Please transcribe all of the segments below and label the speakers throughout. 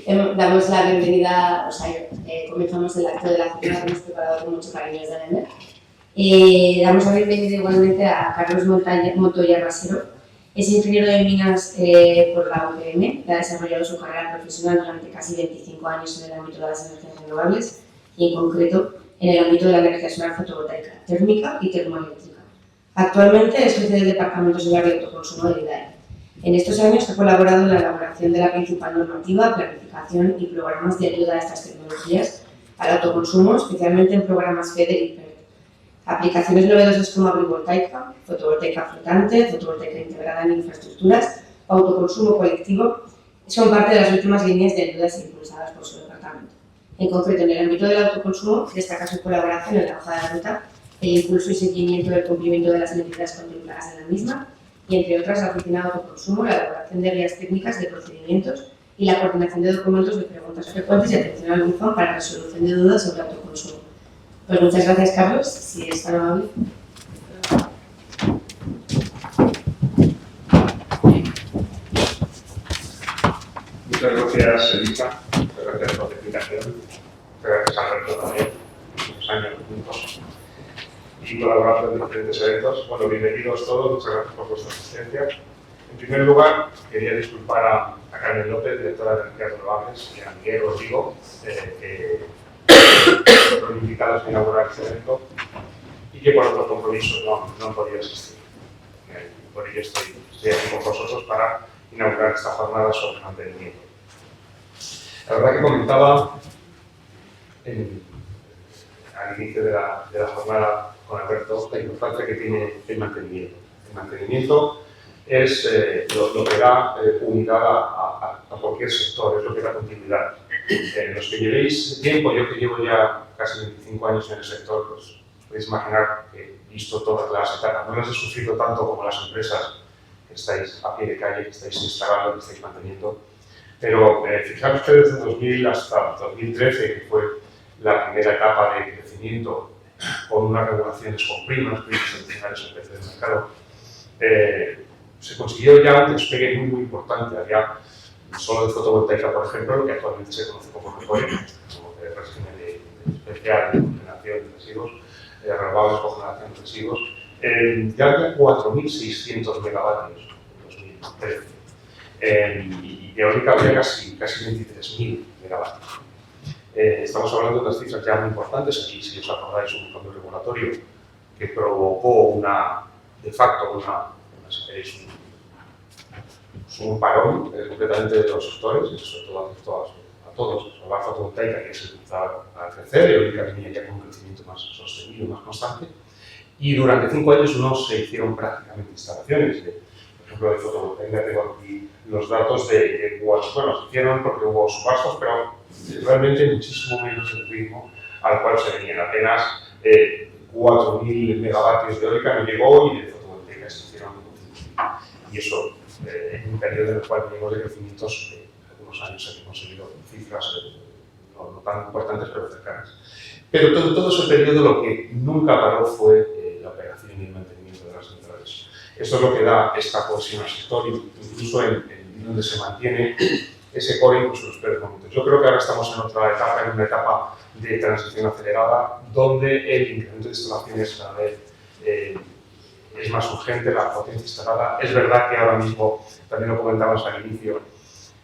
Speaker 1: Damos la bienvenida, o sea, comenzamos el acto de la jornada que hemos preparado con mucho cariño desde Lender. Damos la bienvenida igualmente a Carlos Montoya Rasero. Es ingeniero de minas por la UPM, que ha desarrollado su carrera profesional durante casi 25 años en el ámbito de las energías renovables y, en concreto, en el ámbito de la energía solar fotovoltaica, térmica y termoeléctrica. Actualmente es jefe del Departamento Solar y Autoconsumo de IDAE. En estos años ha colaborado en la elaboración de la principal normativa, planificación y programas de ayuda a estas tecnologías al autoconsumo, especialmente en programas FEDER y PERT. Aplicaciones novedosas como agrivoltaica, fotovoltaica flotante, fotovoltaica integrada en infraestructuras o autoconsumo colectivo son parte de las últimas líneas de ayudas impulsadas por su departamento. En concreto, en el ámbito del autoconsumo, destaca su colaboración en la hoja de ruta, el impulso y seguimiento del cumplimiento de las medidas contempladas en la misma, y entre otras la oficina de autoconsumo, la elaboración de guías técnicas de procedimientos y la coordinación de documentos de preguntas frecuentes y atención al buzón para resolución de dudas sobre autoconsumo. Pues muchas gracias, Carlos, si es tan amable.
Speaker 2: Muchas gracias, Elisa. Muchas gracias por la explicación. Muchas gracias, Alberto, también. Muchos años juntos y colaborando en diferentes eventos. Bueno, bienvenidos todos. Muchas gracias por vuestra asistencia. En primer lugar, quería disculpar a Carmen López, directora de Energías Renovables, y a Miguel Rodrigo, que fueron invitados a inaugurar este evento y que por otros compromisos no han podido asistir. Por ello estoy aquí con vosotros para inaugurar esta jornada sobre mantenimiento. La verdad que comentaba al inicio de la jornada con Alberto la importancia que tiene el mantenimiento. El mantenimiento es lo que da unidad a cualquier sector, es lo que da continuidad. Los que llevéis tiempo, yo que llevo ya casi 25 años en el sector, pues podéis imaginar que he visto todas las etapas. No las he sufrido tanto como las empresas que estáis a pie de calle, que estáis instalando, que estáis manteniendo. Pero fijaros que desde 2000 hasta 2013, que fue la primera etapa de crecimiento con unas regulaciones con primas adicionales al precio del mercado, se consiguió ya un despegue muy importante. Había solo de fotovoltaica, por ejemplo, lo que actualmente se conoce como RECORE, como régimen especial de cogeneración de residuos, renovables de cogeneración de residuos, ya había 4.600 megavatios en 2013. Y eólica había casi 23.000 megavatios. Estamos hablando de unas cifras ya muy importantes. Aquí, si os acordáis, un cambio regulatorio que provocó de facto si queréis, un parón completamente de los sectores, y sobre todo a todos. La fotovoltaica, que se empezaba a crecer, eólica venía ya con un crecimiento más sostenido, más constante, y durante 5 años no se hicieron prácticamente instalaciones. Por ejemplo, de fotovoltaica tengo aquí los datos de watts. Bueno, se hicieron porque hubo subastas, pero realmente muchísimo menos el ritmo al cual se venían. Apenas 4.000 megavatios de eólica no llegó y de fotovoltaica se hicieron 5.000. Y eso en un periodo en el cual venimos de crecimientos, algunos años hemos conseguido cifras no tan importantes, pero cercanas. Pero todo ese periodo lo que nunca paró fue la operación y el mantenimiento de las centrales. Esto es lo que da esta cohesión al sector, incluso en donde se mantiene ese core, incluso en los peores momentos. Yo creo que ahora estamos en otra etapa, en una etapa de transición acelerada, donde el incremento de instalaciones cada vez es más urgente, la potencia instalada. Es verdad que ahora mismo, también lo comentábamos al inicio,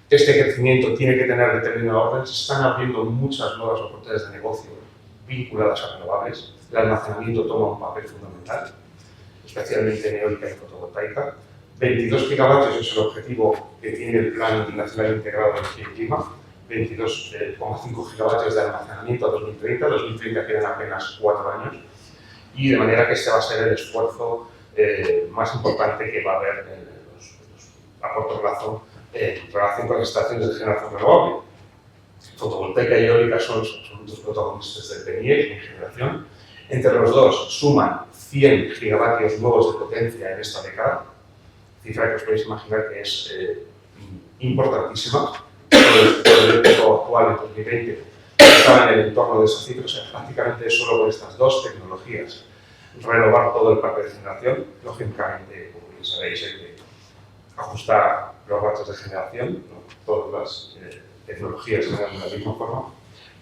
Speaker 2: este crecimiento tiene que tener determinado orden. Se están abriendo muchas nuevas oportunidades de negocio vinculadas a renovables. El almacenamiento toma un papel fundamental, especialmente en eólica y fotovoltaica. 22 gigavatios es el objetivo que tiene el Plan Nacional Integrado de Energía y Clima. 22,5 gigavatios de almacenamiento a 2030. 2030 quedan apenas 4 años. Y de manera que este va a ser el esfuerzo más importante que va a haber a corto plazo en relación con las instalaciones de generación renovable. Fotovoltaica y eólica son dos protagonistas del PNIEC en generación. Entre los dos suman 100 gigavatios nuevos de potencia en esta década, cifra que os podéis imaginar que es importantísima. El época actual, en 2020, estaba en el entorno de esa cifra. O sea, prácticamente solo con estas dos tecnologías renovar todo el parque de generación. Lógicamente, como bien sabéis, hay que ajustar los ratios de generación, ¿no? Todas tecnologías se generan de la misma forma,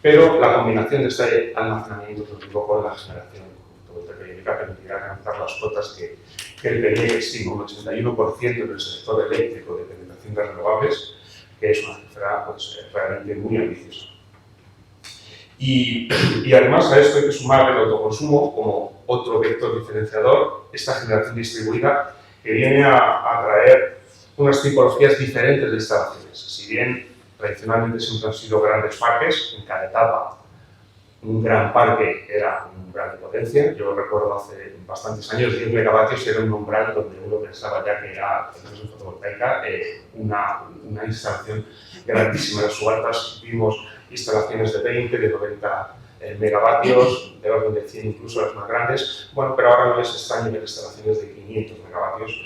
Speaker 2: pero la combinación de este almacenamiento con la generación fotovoltaica permitirá alcanzar las cuotas que el PNIEC estima, un 81% del sector eléctrico de penetración de renovables, que es una cifra pues, realmente muy ambiciosa. Y además a esto hay que sumar el autoconsumo como otro vector diferenciador, esta generación distribuida que viene a traer unas tipologías diferentes de instalaciones. Si bien tradicionalmente siempre han sido grandes parques, en cada etapa un gran parque era un umbral de potencia. Yo recuerdo hace bastantes años 10 megavatios era un umbral donde uno pensaba ya que era, en fotovoltaica, una instalación grandísima. En las subartas vimos instalaciones de 20, de 90 megavatios, de orden de 100 incluso las más grandes. Bueno, pero ahora no es extraño ver instalaciones de 500 megavatios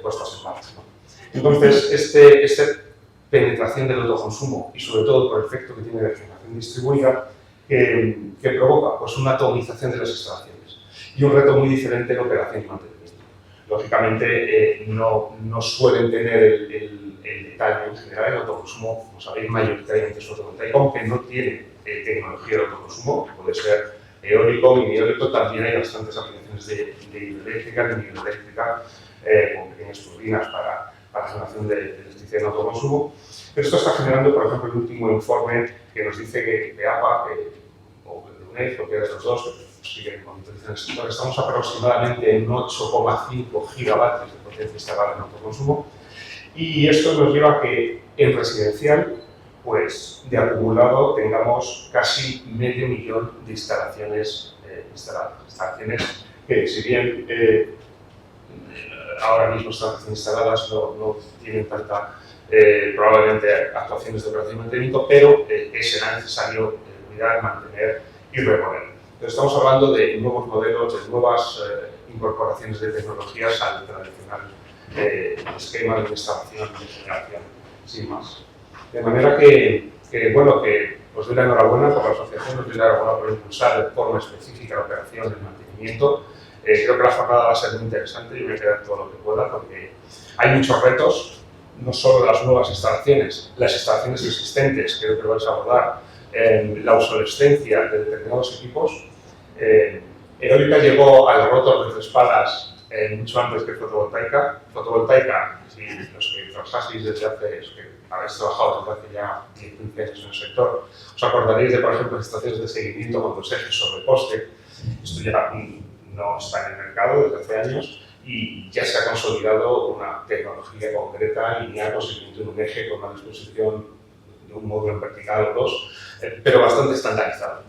Speaker 2: puestas en marcha, ¿no? Entonces, esta penetración del autoconsumo y sobre todo por el efecto que tiene de generación distribuida que provoca pues, una atomización de las instalaciones y un reto muy diferente en operación y mantenimiento. Lógicamente no suelen tener el detalle en general. El autoconsumo, como sabéis, mayoritariamente es fotovoltaico, aunque no tiene tecnología de autoconsumo, puede ser eólico, mini eólico. También hay bastantes aplicaciones de hidroeléctrica, de microeléctrica, con pequeñas turbinas para la generación de electricidad en autoconsumo. Pero esto está generando, por ejemplo, el último informe que nos dice que APA, o de UNED, o que de los dos, que siguen monitorizando el sector, estamos aproximadamente en 8,5 gigavatios de potencia instalada en autoconsumo. Y esto nos lleva a que en residencial, pues de acumulado, tengamos casi medio millón de instalaciones instaladas. Instalaciones que, si bien ahora mismo están recién instaladas, no tienen tanta, probablemente, actuaciones de operación y mantenimiento, pero será necesario cuidar, mantener y reponer. Entonces, estamos hablando de nuevos modelos, de nuevas incorporaciones de tecnologías al tradicional esquema de instalación de generación, sin más. De manera que os doy la enhorabuena por la asociación, os doy la enhorabuena por impulsar de forma específica la operación, el mantenimiento. Creo que la jornada va a ser muy interesante y voy a quedar todo lo que pueda porque hay muchos retos, no solo las nuevas instalaciones, las instalaciones existentes, creo que vais a abordar, la obsolescencia de determinados equipos. Eólica llegó al rotor de 3 palas mucho antes que fotovoltaica. Fotovoltaica, si los que trabajáis desde hace, los que habéis trabajado desde hace ya 10-15 años en el sector, os acordaréis de, por ejemplo, estaciones de seguimiento con 2 ejes sobre poste. Esto ya no está en el mercado desde hace años y ya se ha consolidado una tecnología concreta, lineal, con seguimiento en un eje, con una disposición de un módulo en vertical o 2, pero bastante estandarizado.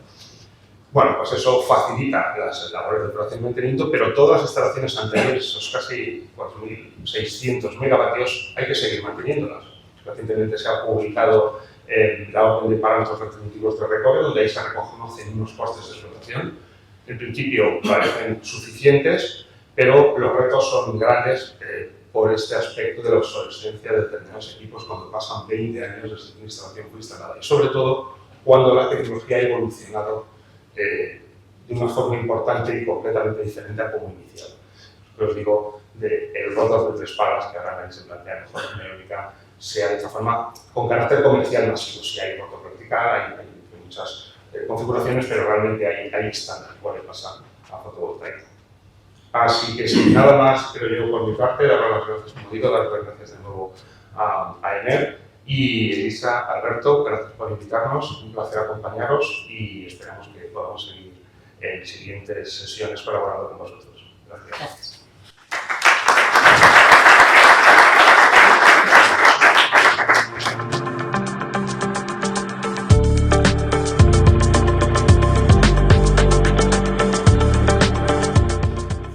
Speaker 2: Bueno, pues eso facilita las labores de operación y mantenimiento, pero todas las instalaciones anteriores, esos casi 4.600 megavatios, hay que seguir manteniéndolas. Recientemente se ha publicado la orden de parámetros retributivos de recobre, donde ahí se reconocen unos costes de explotación. En principio parecen suficientes, pero los retos son grandes por este aspecto de la obsolescencia de determinados equipos cuando pasan 20 años desde que la instalación fue instalada y sobre todo cuando la tecnología ha evolucionado de una forma importante y completamente diferente a como inicial. Os digo, el rotor de 3 palas que ahora se plantea mejor en eólica sea de esta forma con carácter comercial masivo. Si hay rotor vertical, hay muchas configuraciones, pero realmente hay estándar cuáles pasan a fotovoltaica. Así que sin nada más, creo yo por mi parte, dar las gracias, como digo, dar las gracias de nuevo a ENER y Elisa, Alberto, gracias por invitarnos, un placer acompañaros y esperamos que podamos seguir en siguientes sesiones colaborando con vosotros. Gracias.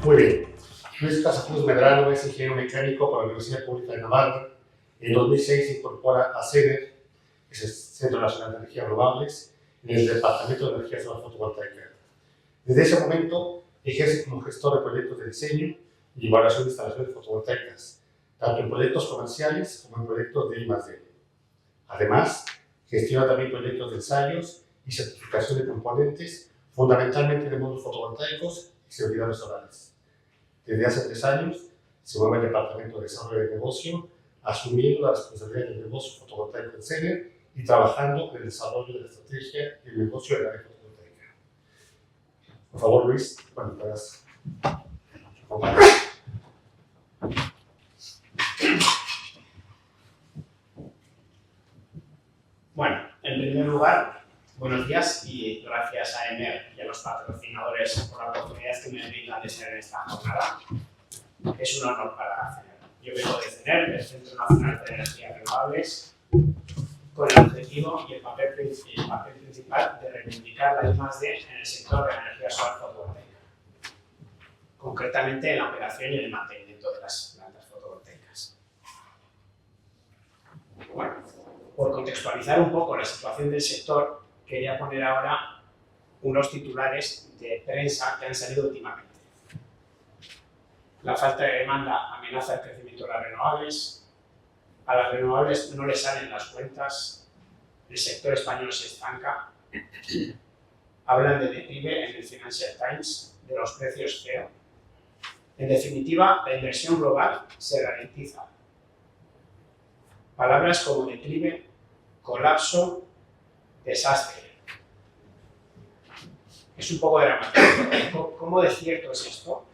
Speaker 3: Muy bien. Luis Casacruz Medrano es ingeniero mecánico por la Universidad Pública de Navarra. En 2006 se incorpora a CENER, que es el Centro Nacional de Energías Renovables, en el Departamento de Energía Solar Fotovoltaica. Desde ese momento ejerce como gestor de proyectos de diseño y evaluación de instalaciones fotovoltaicas, tanto en proyectos comerciales como en proyectos de I+D. Además, gestiona también proyectos de ensayos y certificación de componentes, fundamentalmente de módulos fotovoltaicos y servidores solares. Desde hace 3 años se mueve el Departamento de Desarrollo de Negocio asumiendo la responsabilidad del negocio fotovoltaico en CENER y trabajando en el desarrollo de la estrategia y el negocio de la red fotovoltaica. Por favor, Luis, cuando puedas.
Speaker 4: Bueno, en primer lugar, buenos días y gracias a EMER y a los patrocinadores por la oportunidad que me brindan de estar en esta jornada. Es un honor para CENER. Yo vengo de CENER, del Centro Nacional de Energías Renovables, con el objetivo y el papel principal de reivindicar la I+D en el sector de la energía solar fotovoltaica, concretamente en la operación y en el mantenimiento de las plantas fotovoltaicas. Bueno, por contextualizar un poco la situación del sector, quería poner ahora unos titulares de prensa que han salido últimamente. La falta de demanda amenaza el crecimiento de las renovables, a las renovables no les salen las cuentas, el sector español se estanca, hablan de declive en el Financial Times, de los precios cero. En definitiva, la inversión global se ralentiza. Palabras como declive, colapso, desastre. Es un poco dramático. ¿Cómo de cierto es esto?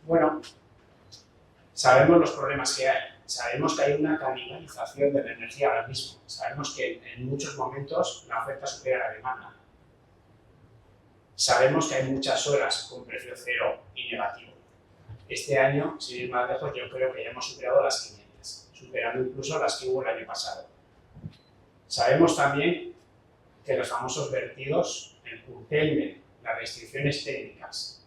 Speaker 4: Bueno, sabemos los problemas que hay. Sabemos que hay una canibalización de la energía ahora mismo. Sabemos que en muchos momentos la oferta supera la demanda. Sabemos que hay muchas horas con precio cero y negativo. Este año, sin ir más lejos, yo creo que ya hemos superado las 500, superando incluso las que hubo el año pasado. Sabemos también que los famosos vertidos, el curtailment, las restricciones técnicas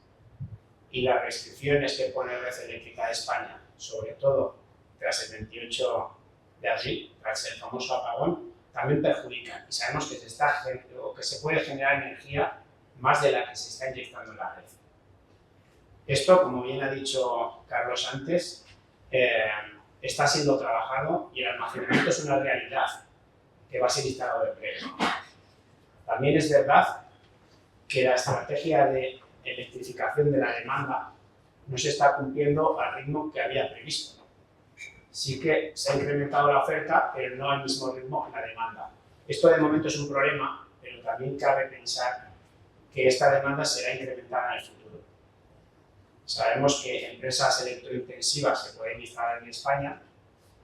Speaker 4: y las restricciones que pone Red Eléctrica de España, sobre todo tras el 28 de abril, tras el famoso apagón, también perjudican. Y sabemos que se puede generar energía más de la que se está inyectando en la red. Esto, como bien ha dicho Carlos antes, está siendo trabajado y el almacenamiento es una realidad que va a ser instalado de breve. También es verdad que la estrategia de electrificación de la demanda no se está cumpliendo al ritmo que había previsto. Sí que se ha incrementado la oferta, pero no al mismo ritmo en la demanda. Esto de momento es un problema, pero también cabe pensar que esta demanda será incrementada en el futuro. Sabemos que empresas electrointensivas se pueden instalar en España.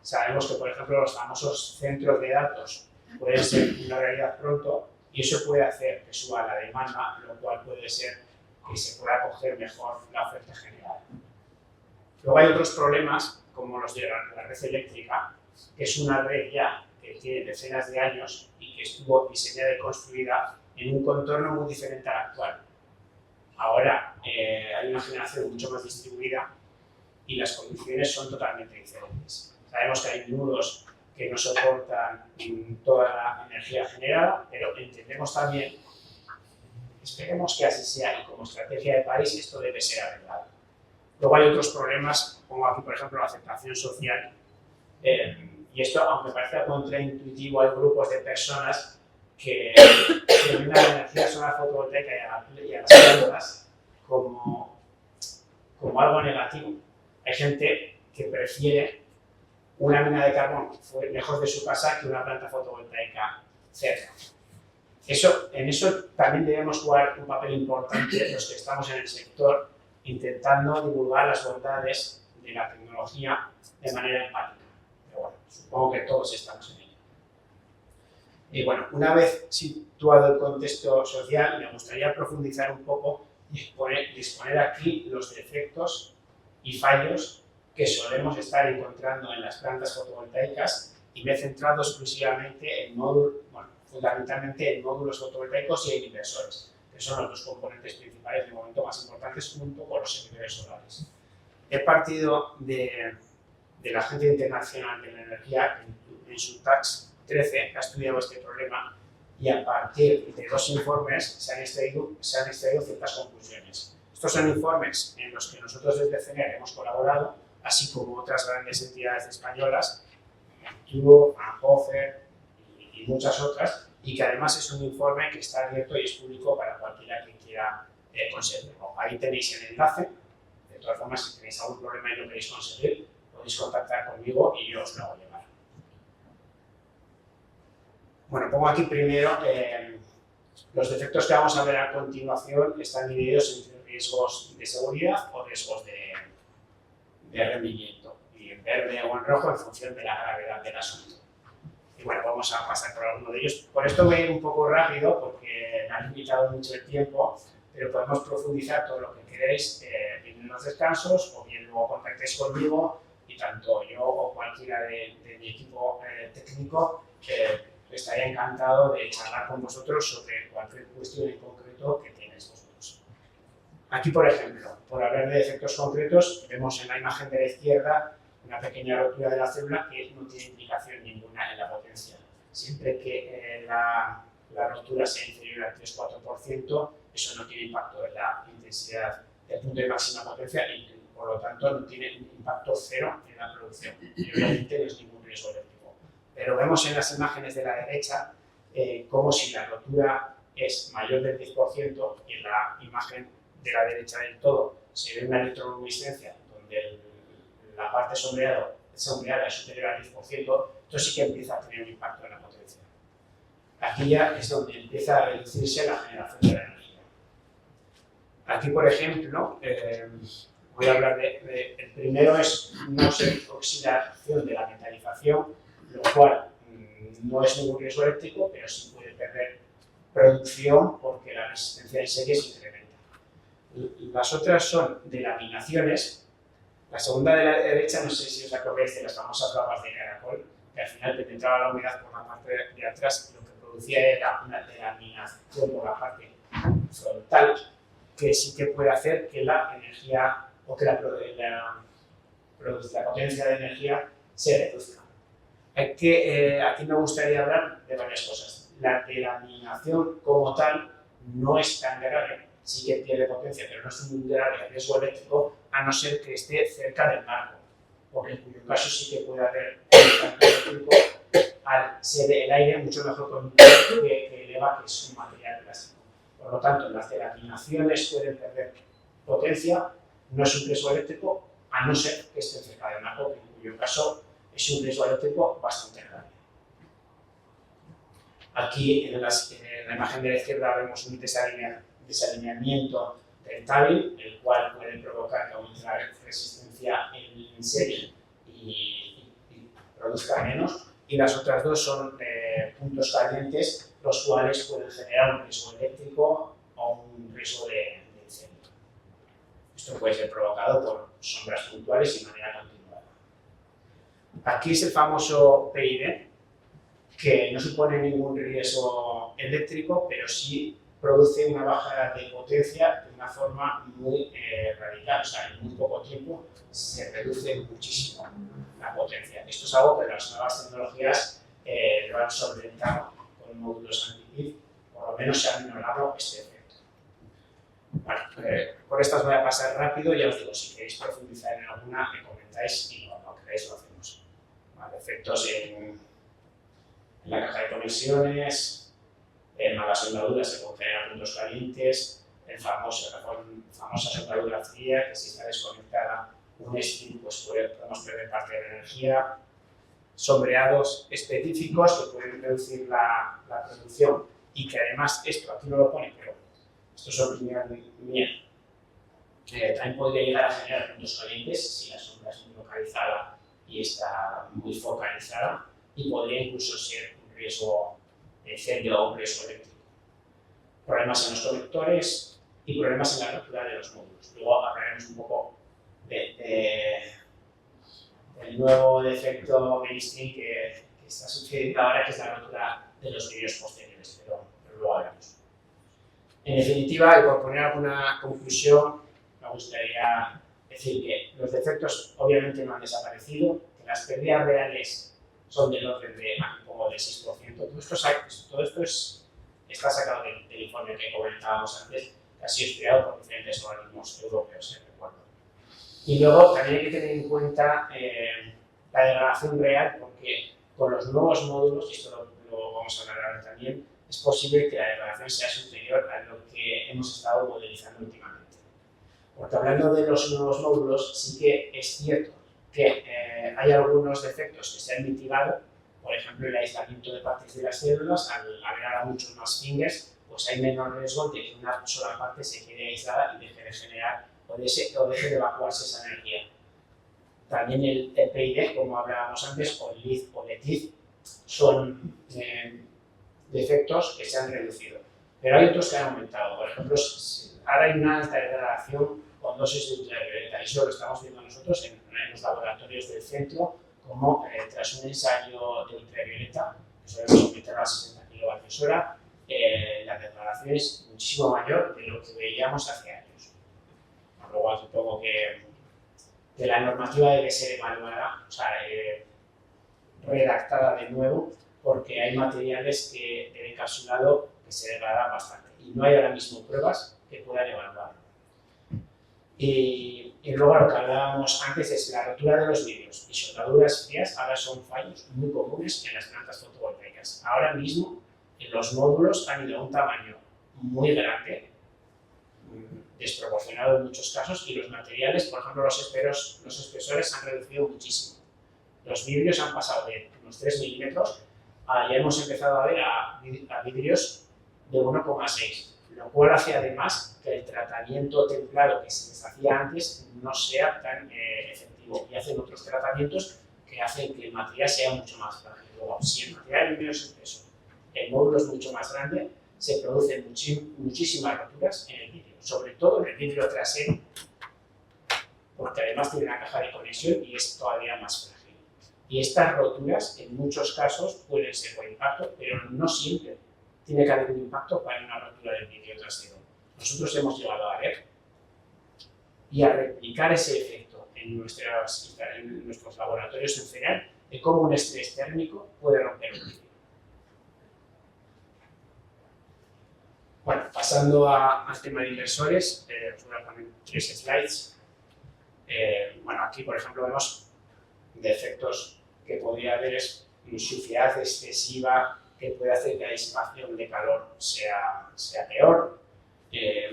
Speaker 4: Sabemos que, por ejemplo, los famosos centros de datos pueden ser una realidad pronto y eso puede hacer que suba la demanda, lo cual puede ser que se pueda coger mejor la oferta general. Luego hay otros problemas, como los de la red eléctrica, que es una red ya que tiene decenas de años y que estuvo diseñada y construida en un contorno muy diferente al actual. Ahora hay una generación mucho más distribuida y las condiciones son totalmente diferentes. Sabemos que hay nudos que no soportan toda la energía generada, pero entendemos también, esperemos que así sea y como estrategia de país esto debe ser arreglado. Luego hay otros problemas, pongo aquí por ejemplo la aceptación social, y esto aunque parezca contraintuitivo, hay grupos de personas que denominan la energía solar fotovoltaica y a las plantas como algo negativo. Hay gente que prefiere una mina de carbón lejos de su casa que una planta fotovoltaica cerca. En eso también debemos jugar un papel importante los que estamos en el sector, intentando divulgar las bondades de la tecnología de manera empática. Pero bueno, supongo que todos estamos en ello. Y bueno, una vez situado el contexto social, me gustaría profundizar un poco y disponer aquí los defectos y fallos que solemos estar encontrando en las plantas fotovoltaicas y me he centrado exclusivamente en fundamentalmente en módulos fotovoltaicos y en inversores, que son los dos componentes principales de momento más importantes junto con los servidores solares. He partido de la Agencia Internacional de la Energía en su TAX 13 ha estudiado este problema y a partir de dos informes se han extraído ciertas conclusiones. Estos son informes en los que nosotros desde CENER hemos colaborado, así como otras grandes entidades españolas, TUO, Fraunhofer y muchas otras, y que además es un informe que está abierto y es público para cualquiera que quiera conseguirlo. Ahí tenéis el enlace. De todas formas, si tenéis algún problema y lo queréis conseguir, podéis contactar conmigo y yo os lo hago llegar. Bueno, pongo aquí primero los defectos que vamos a ver a continuación están divididos entre riesgos de seguridad o riesgos de rendimiento, y en verde o en rojo en función de la gravedad del asunto. Y bueno, vamos a pasar por alguno de ellos. Por esto voy a ir un poco rápido porque me ha limitado mucho el tiempo, pero podemos profundizar todo lo que queréis bien en los descansos o bien luego contactéis conmigo y tanto yo o cualquiera de mi equipo técnico estaría encantado de charlar con vosotros sobre cualquier cuestión en concreto que tenéis vosotros. Aquí, por ejemplo, por hablar de defectos concretos, vemos en la imagen de la izquierda una pequeña rotura de la célula que no tiene implicación ninguna en la potencia. Siempre que la rotura sea inferior al 3-4%, eso no tiene impacto en la intensidad del punto de máxima potencia y, por lo tanto, no tiene un impacto cero en la producción. Y obviamente no es ningún riesgo eléctrico. Pero vemos en las imágenes de la derecha como si la rotura es mayor del 10% y en la imagen de la derecha del todo se ve una electroluminiscencia donde la parte sombreada es superior al 10%, entonces sí que empieza a tener un impacto en la potencia. Aquí ya es donde empieza a reducirse la generación de la energía. Aquí, por ejemplo, voy a hablar el primero es una oxidación de la metalización, lo cual no es ningún riesgo eléctrico, pero sí puede perder producción porque la resistencia en serie se incrementa. Las otras son delaminaciones. La segunda de la derecha, no sé si os acordáis de las famosas babas de caracol, que al final penetraba la humedad por la parte de atrás y lo que producía era una delaminación por la parte frontal, que sí que puede hacer que la energía o que la potencia de energía se reduzca. Aquí me gustaría hablar de varias cosas. La delaminación como tal no es tan grave, sí que pierde potencia, pero no es un grave riesgo eléctrico, a no ser que esté cerca del marco, porque en cuyo caso sí que puede haber un impacto eléctrico al ser el aire mucho mejor conductor que eleva, que es un material plástico. Por lo tanto, las delaminaciones pueden perder potencia, no es un riesgo eléctrico, a no ser que esté cerca del marco, en cuyo caso es un riesgo eléctrico bastante grave. Aquí en la imagen de la izquierda vemos un desalineamiento del tábil, el cual puede provocar que aumente la resistencia en serie y produzca menos. Y las otras dos son puntos calientes, los cuales pueden generar un riesgo eléctrico o un riesgo de incendio. Esto puede ser provocado por sombras puntuales y de manera continuada. Aquí es el famoso PID, que no supone ningún riesgo eléctrico, pero sí produce una bajada de potencia de una forma muy radical. O sea, en muy poco tiempo se reduce muchísimo la potencia. Esto es algo que las nuevas tecnologías lo han solventado con módulos anti-PID, por lo menos se ha minorado este efecto. Bueno, por estas voy a pasar rápido, ya os digo, si queréis profundizar en alguna, me comentáis y cuando queráis lo hacemos. Vale, efectos en la caja de conexiones, malas soldaduras que pueden generar puntos calientes, la famosa soldadura fría, que si está desconectada un string, pues podemos perder parte de la energía, sombreados específicos que pueden reducir la producción y que además esto aquí no lo pone, pero esto es opinión mía, también podría llegar a generar puntos calientes si la sombra es muy localizada y está muy focalizada, y podría incluso ser un riesgo de incendio o un riesgo eléctrico. Problemas en los conectores y problemas en la rotura de los módulos. Luego hablaremos un poco del nuevo defecto mainstream que está sucediendo ahora, que es la rotura de los vídeos posteriores, pero luego hablaremos. En definitiva, y por poner alguna conclusión, me gustaría decir que los defectos obviamente no han desaparecido, que las pérdidas reales son del orden de un poco del 6%. Todo esto está sacado del informe que comentábamos antes, que ha sido estudiado por diferentes organismos europeos, recuerdo. Y luego también hay que tener en cuenta la degradación real, porque con los nuevos módulos, y esto lo vamos a hablar ahora también, es posible que la degradación sea superior a lo que hemos estado modelizando últimamente. Porque hablando de los nuevos módulos, sí que es cierto que hay algunos defectos que se han mitigado, Por ejemplo, el aislamiento de partes de las células, al haber ahora muchos más fingers, pues hay menos riesgo de que una sola parte se quede aislada y deje de generar o deje de evacuarse esa energía. También el PID, como hablábamos antes, o el LID o LETID, son defectos que se han reducido. Pero hay otros que han aumentado. Por ejemplo, ahora hay una alta degradación con dosis de ultravioleta. Y eso lo estamos viendo nosotros en los laboratorios del centro, como tras un ensayo de ultravioleta, que solemos someter a 60 kWh, la degradación es muchísimo mayor de lo que veíamos hace años. Luego supongo que la normativa debe ser evaluada, o sea, redactada de nuevo, porque hay materiales que del encapsulado que se degradan bastante y no hay ahora mismo pruebas que puedan evaluarlo. Y luego lo que hablábamos antes es la rotura de los vidrios y soldaduras frías ahora son fallos muy comunes en las plantas fotovoltaicas. Ahora mismo los módulos han ido a un tamaño muy grande, desproporcionado en muchos casos, y los materiales, por ejemplo los espesores han reducido muchísimo. Los vidrios han pasado de unos 3 milímetros a ya hemos empezado a ver a vidrios de 1,6, lo cual hace además que el tratamiento templado que se les hacía antes no sea tan efectivo, y hacen otros tratamientos que hacen que el material sea mucho más frágil. Luego, si el material vidrio es espeso, el módulo es mucho más grande, se producen muchísimas roturas en el vidrio, sobre todo en el vidrio trasero, porque además tiene una caja de conexión y es todavía más frágil. Y estas roturas, en muchos casos, pueden ser por impacto, pero no siempre tiene que haber un impacto para una rotura del vidrio trasero. Nosotros hemos llegado a ver y a replicar ese efecto en nuestros laboratorios en CENER de cómo un estrés térmico puede romper un vidrio. Bueno, pasando al tema de inversores, os voy a poner 3 slides. Bueno, aquí, por ejemplo, vemos defectos que podría haber es suciedad excesiva que puede hacer que la disipación de calor sea peor,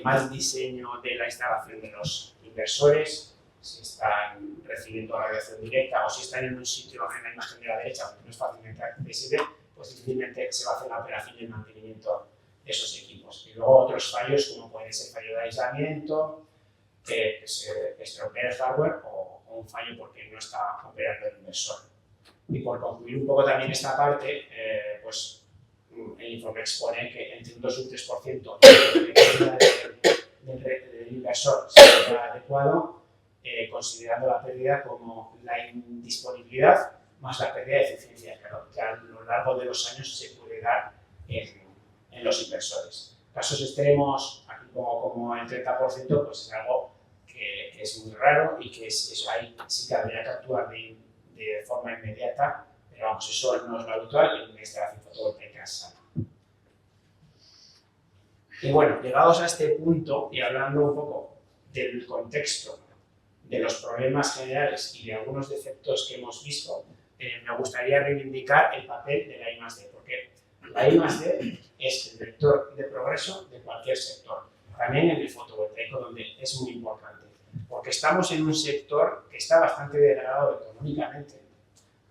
Speaker 4: mal diseño de la instalación de los inversores, si están recibiendo radiación directa o si están en un sitio en la imagen de la derecha donde no es fácilmente accesible, pues difícilmente se va a hacer la operación y el mantenimiento de esos equipos. Y luego otros fallos como pueden ser fallo de aislamiento, que se estropea el hardware o un fallo porque no está operando el inversor. Y por concluir un poco también esta parte, pues el informe expone que entre un 2 y un 3% del inversor sea adecuado, considerando la pérdida como la indisponibilidad más la pérdida de eficiencia que a lo largo de los años se puede dar en los inversores. Casos extremos, aquí como el 30%, pues es algo que es muy raro y que eso ahí sí que habría que actuar de forma inmediata, pero vamos, eso no es lo habitual en una instalación fotovoltaica sana. Y bueno, llegados a este punto y hablando un poco del contexto, de los problemas generales y de algunos defectos que hemos visto, me gustaría reivindicar el papel de la I+D, porque la I+D es el vector de progreso de cualquier sector, también en el fotovoltaico, donde es muy importante, porque estamos en un sector que está bastante degradado económicamente,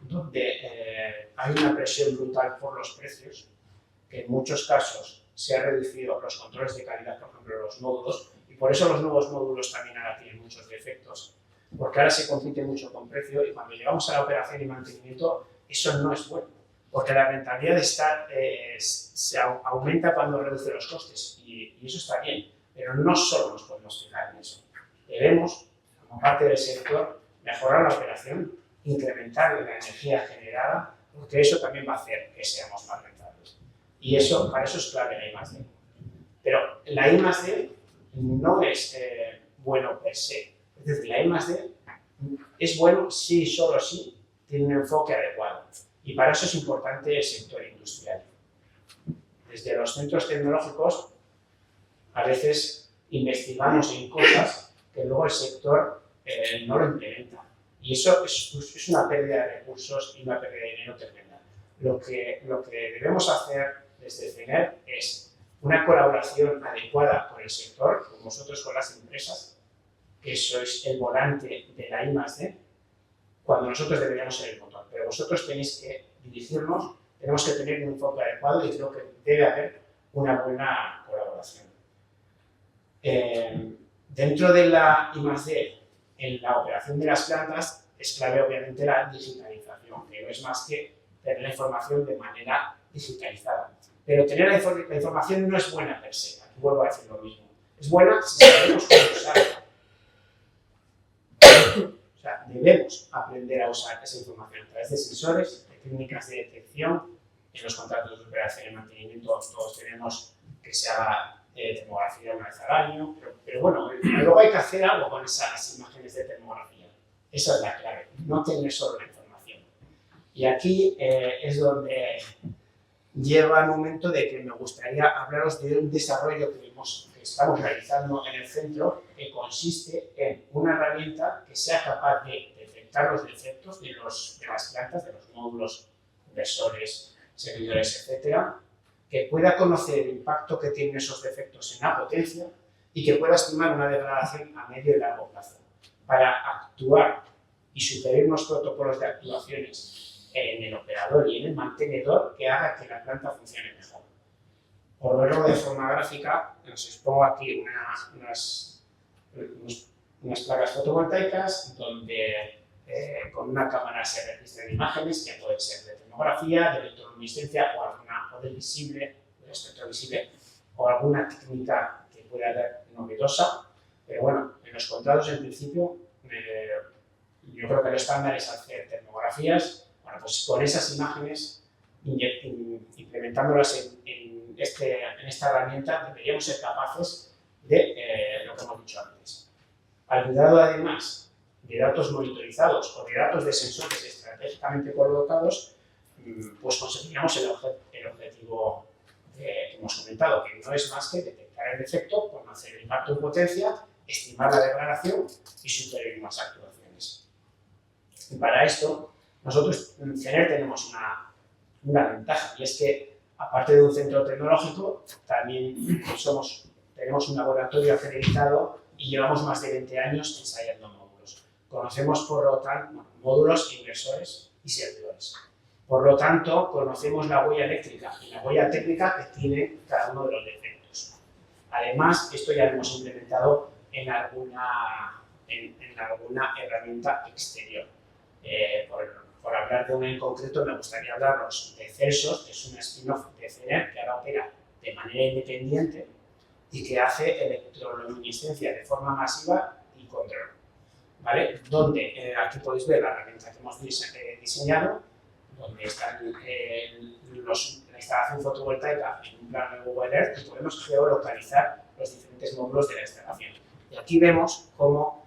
Speaker 4: donde hay una presión brutal por los precios, que en muchos casos se han reducido los controles de calidad, por ejemplo, los módulos, y por eso los nuevos módulos también ahora tienen muchos defectos, porque ahora se compite mucho con precio y cuando llegamos a la operación y mantenimiento, eso no es bueno, porque la rentabilidad se aumenta cuando reduce los costes, y eso está bien, pero no solo nos podemos fijar en eso. Debemos, como parte del sector, mejorar la operación, incrementar la energía generada, porque eso también va a hacer que seamos más rentables. Y eso, para eso es clave la I+D. Pero la I+D no es bueno per se. Es decir, la I+D es bueno si solo si tiene un enfoque adecuado. Y para eso es importante el sector industrial. Desde los centros tecnológicos, a veces investigamos en cosas que luego el sector no lo implementa. Y eso es una pérdida de recursos y una pérdida de dinero tremenda. Lo que debemos hacer desde CENER es una colaboración adecuada con el sector, con vosotros, con las empresas, que sois el volante de la I+D, cuando nosotros deberíamos ser el motor. Pero vosotros tenéis que dirigirnos, tenemos que tener un enfoque adecuado y creo que debe haber una buena colaboración. Dentro de la I+D, en la operación de las plantas, es clave obviamente la digitalización, que no es más que tener la información de manera digitalizada. Pero tener la información no es buena per se, aquí vuelvo a decir lo mismo. Es buena si sabemos cómo usarla. O sea, debemos aprender a usar esa información a través de sensores, de técnicas de detección. En los contratos de operación y mantenimiento todos tenemos que se haga termografía una vez al año, pero bueno, luego hay que hacer algo con esas imágenes de termografía. Esa es la clave, no tener solo la información. Y aquí es donde lleva el momento de que me gustaría hablaros de un desarrollo que estamos realizando en el centro, que consiste en una herramienta que sea capaz de detectar los defectos de las plantas, de los módulos, inversores, servidores, etcétera, que pueda conocer el impacto que tienen esos defectos en la potencia y que pueda estimar una degradación a medio y largo plazo para actuar y sugerir unos protocolos de actuaciones en el operador y en el mantenedor que haga que la planta funcione mejor. Por verlo de forma gráfica, os expongo aquí unas placas fotovoltaicas donde con una cámara se registran imágenes que pueden ser de termografía, de electroluminiscencia o del visible, del espectro visible, o alguna técnica que pueda ser novedosa. Pero bueno, en los contratos en principio, yo creo que lo estándar es hacer termografías. Bueno, pues con esas imágenes, implementándolas en esta herramienta, deberíamos ser capaces de lo que hemos dicho antes. Ayudado además de datos monitorizados o de datos de sensores estratégicamente colocados, pues conseguiríamos el objetivo que hemos comentado, que no es más que detectar el defecto, conocer el impacto en potencia, estimar la degradación y sugerir más actuaciones. Y para esto, nosotros en CENER tenemos una ventaja, y es que, aparte de un centro tecnológico, también tenemos un laboratorio acreditado y llevamos más de 20 años ensayando módulos. Conocemos, por lo tanto, módulos, inversores y servidores. Por lo tanto, conocemos la huella eléctrica y la huella técnica que tiene cada uno de los defectos. Además, esto ya lo hemos implementado en alguna herramienta exterior. Por hablar de una en concreto, me gustaría hablaros de Celsos, que es una spin-off de CENER que ahora opera de manera independiente y que hace electroluminiscencia de forma masiva y control. ¿Vale? Donde aquí podéis ver la herramienta que hemos diseñado, donde está la instalación fotovoltaica en un plano de Google Earth y podemos geolocalizar los diferentes módulos de la instalación. Y aquí vemos cómo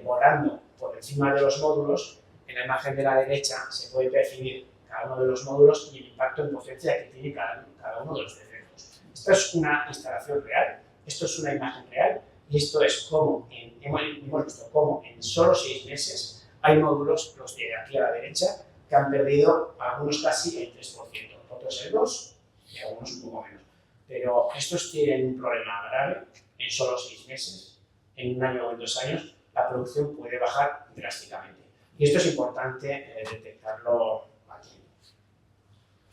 Speaker 4: volando por encima de los módulos, en la imagen de la derecha se puede percibir cada uno de los módulos y el impacto en potencia que tiene cada uno de los defectos. Esto es una instalación real, esto es una imagen real y esto es como hemos visto cómo en solo 6 meses hay módulos, los de aquí a la derecha, que han perdido algunos casi el 3%, otros el 2% y algunos un poco menos. Pero estos tienen un problema grave, en solo 6 meses, en un año o en 2 años, la producción puede bajar drásticamente. Y esto es importante detectarlo aquí.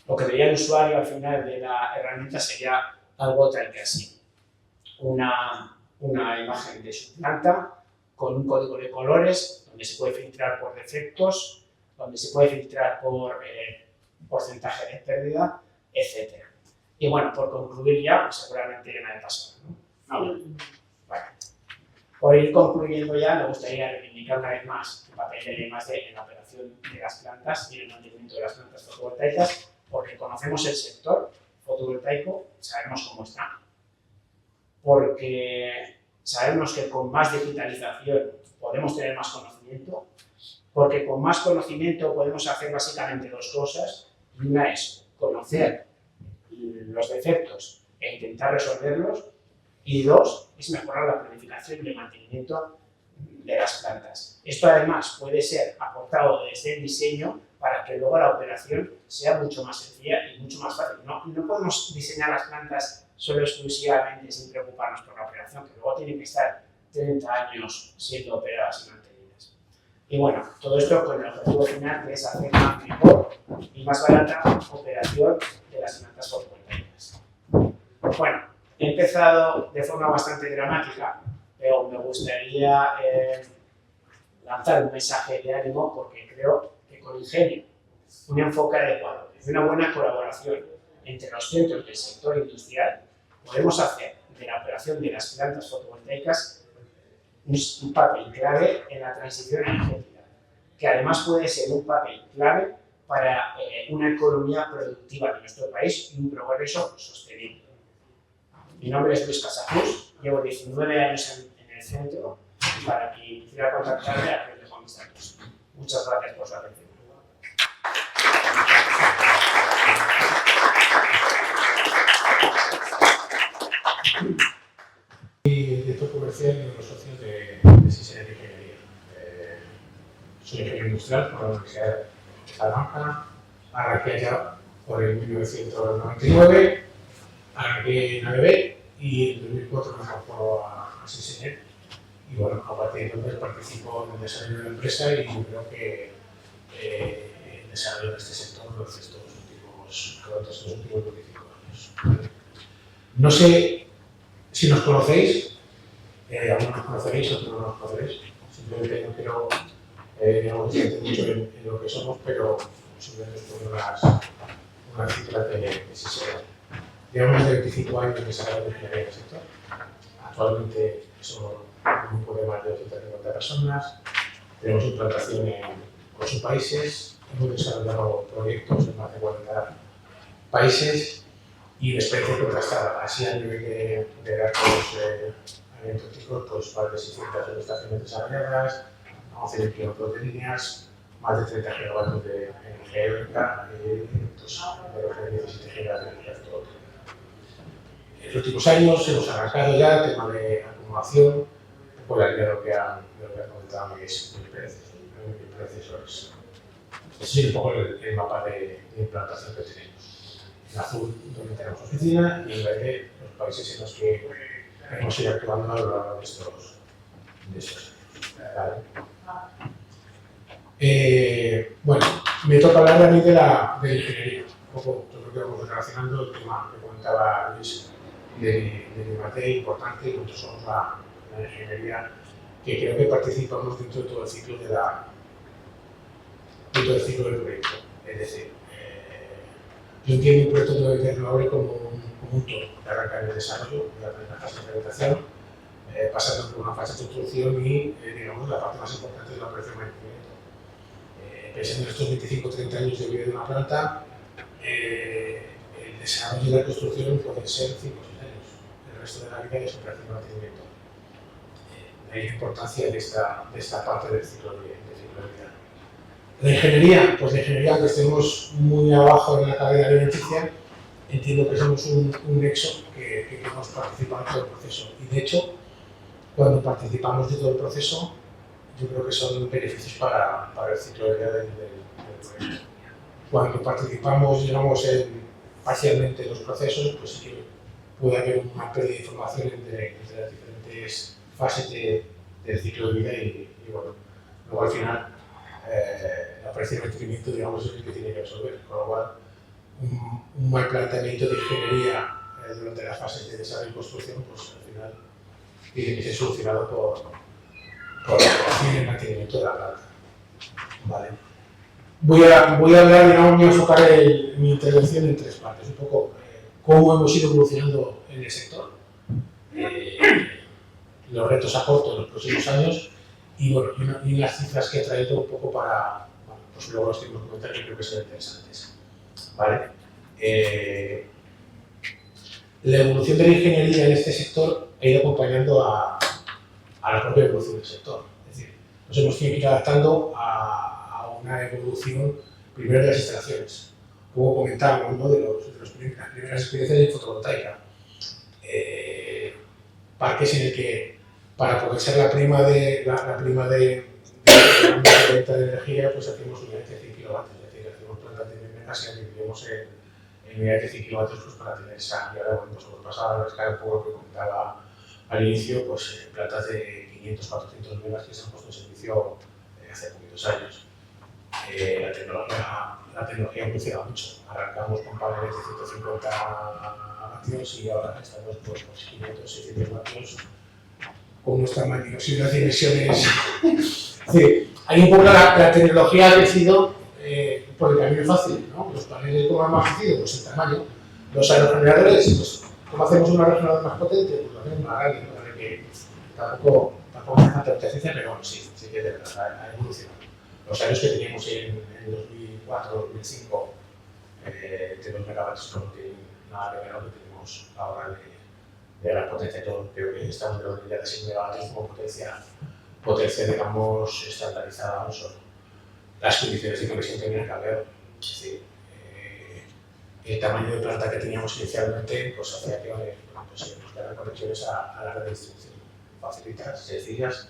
Speaker 4: Lo que vería el usuario al final de la herramienta sería algo tal que así. Una imagen de su planta con un código de colores donde se puede filtrar por defectos, donde se puede filtrar por porcentaje de pérdida, etc. Y bueno, por concluir ya, pues seguramente ya me he pasado, ¿no? No. Bueno. Por ir concluyendo ya, me gustaría reivindicar una vez más el papel de I+D en la operación de las plantas y en el mantenimiento de las plantas fotovoltaicas, porque conocemos el sector fotovoltaico, sabemos cómo está, porque sabemos que con más digitalización podemos tener más conocimiento, porque con más conocimiento podemos hacer básicamente 2 cosas, y una es conocer los defectos e intentar resolverlos, y 2 es mejorar la planificación y el mantenimiento de las plantas. Esto además puede ser aportado desde el diseño para que luego la operación sea mucho más sencilla y mucho más fácil. No podemos diseñar las plantas solo exclusivamente sin preocuparnos por la operación, que luego tienen que estar 30 años siendo operadas y mantenidas. Y bueno, todo esto con el objetivo final que es hacer más mejor y más barata operación de las plantas fotovoltaicas. Bueno, he empezado de forma bastante dramática, pero me gustaría lanzar un mensaje de ánimo porque creo que con ingenio, un enfoque adecuado y una buena colaboración entre los centros del sector industrial, podemos hacer de la operación de las plantas fotovoltaicas un papel clave en la transición energética, que además puede ser un papel clave para una economía productiva de nuestro país y un progreso sostenible. Mi nombre es Luis Casajús, llevo 19 años en el centro y para quien quisiera contactarme, aquí os dejo mis datos. Muchas gracias por su atención.
Speaker 5: Director comercial y uno de los socios de Sisena de Ingeniería. Soy ingeniero industrial por la Universidad de Salamanca, arranqué ya por el 1999, arranqué en ABB y en 2004 me incorporó a Sisena. Y bueno, a partir de entonces participo en el desarrollo de la empresa y creo que el desarrollo de este sector durante estos últimos 25 años. No sé si nos conocéis, algunos nos conoceréis, otros no nos conoceréis. Simplemente no quiero digamos, decir mucho en lo que somos, pero simplemente por unas cifras de Sisena. Llevamos más de 25 años en desarrollo de ingeniería en el sector. Actualmente somos un grupo de más de 250 personas. Tenemos implantación en 8 países. Hemos desarrollado proyectos en más de 40 países y de experiencia contrastada. Así a nivel de datos anecdóticos, pues más de 600 subestaciones desarrolladas, 11 kilómetros de líneas, más de 30 gigavatios de energía eólica y de 17 gigavatios de energía fotovoltaica. En los últimos años hemos arrancado ya el tema de acumulación, un poco la línea de lo que ha comentado mis predecesores. Este es un poco el mapa de implantación que tenemos. En azul, donde tenemos oficina, y en verde, los países en los que hemos ido actuando a lo largo de estos años. ¿Vale? Bueno, me toca hablar a mí de la ingeniería. Un poco, yo creo que vamos relacionando el tema que comentaba Luis de debate importante, y nosotros somos la ingeniería que creo que participamos dentro de todo el ciclo del proyecto. Es decir, yo entiendo un proyecto de renovable como un todo, que arranca en el desarrollo, la fase de implementación, pasando por una fase de construcción y, digamos, la parte más importante de la operación de mantenimiento. Pensando en estos 25-30 años de vida de una planta, el desarrollo y la construcción pueden ser 5 o 6 años. El resto de la vida es operación de mantenimiento. De ahí la importancia de esta parte del ciclo de vida. La ingeniería, pues la ingeniería, que estemos muy abajo en la cadena alimenticia, entiendo que somos un nexo que queremos participar en todo el proceso. Y de hecho, cuando participamos de todo el proceso, yo creo que son beneficios para el ciclo de vida del proyecto. Cuando participamos, digamos, parcialmente en los procesos, pues sí que puede haber una pérdida de información entre las diferentes fases del ciclo de vida y bueno, luego al final la operación de mantenimiento, digamos, es el que tiene que resolver, con lo cual un mal planteamiento de ingeniería durante las fases de desarrollo y construcción, pues al final tiene que ser solucionado por la operación y el mantenimiento de la planta. Vale. Voy a hablar, digamos, voy a enfocar mi intervención en 3 partes, un poco cómo hemos ido evolucionando en el sector, los retos a corto en los próximos años y, bueno, y las cifras que he traído un poco para los logros que hemos comentado, que creo que son interesantes. ¿Vale? La evolución de la ingeniería en este sector ha ido acompañando a la propia evolución del sector. Es decir, nos hemos tenido que ir adaptando a una evolución primero de las instalaciones. Como comentábamos, ¿no? de las primeras experiencias de fotovoltaica. Parques en el que, para poder ser la prima de venta de energía, pues hacemos unidades de 100 kilovatios, es decir, hacemos plantas de megas y dividimos en unidades de 100 kilovatios pues, para tener esa. Y ahora, bueno, pues por pasar a la escala un poco que comentaba al inicio, pues plantas de 500-400 megas que se han puesto en servicio hace poquitos años. La tecnología la tecnología ha evolucionado mucho. Arrancamos con paneles de 150 vatios y ahora estamos pues, 500, 600 vatios con nuestras magnitudes y dimensiones. Sí, hay un poco la tecnología ha crecido por el camino fácil, ¿no? Los paneles, como han crecido, pues el tamaño. Los aerogeneradores, pues, ¿cómo hacemos un aerogenerador más potente? Pues lo hacemos más grande, ¿no? Que tampoco me hace tanta potencia, pero bueno, sí que de verdad ha evolucionado. Los años que teníamos en 2004, 2005, de 2 megavatios, no tienen nada que ver a lo que tenemos ahora de gran potencia. Todo creo que estamos de orden de 6 megavatios como potencia, digamos, estandarizada. No solo. Las condiciones de conexión tenían que cambiar. Es decir, el tamaño de planta que teníamos inicialmente pues hacía que pues, buscar conexiones a la red de distribución facilitas, sencillas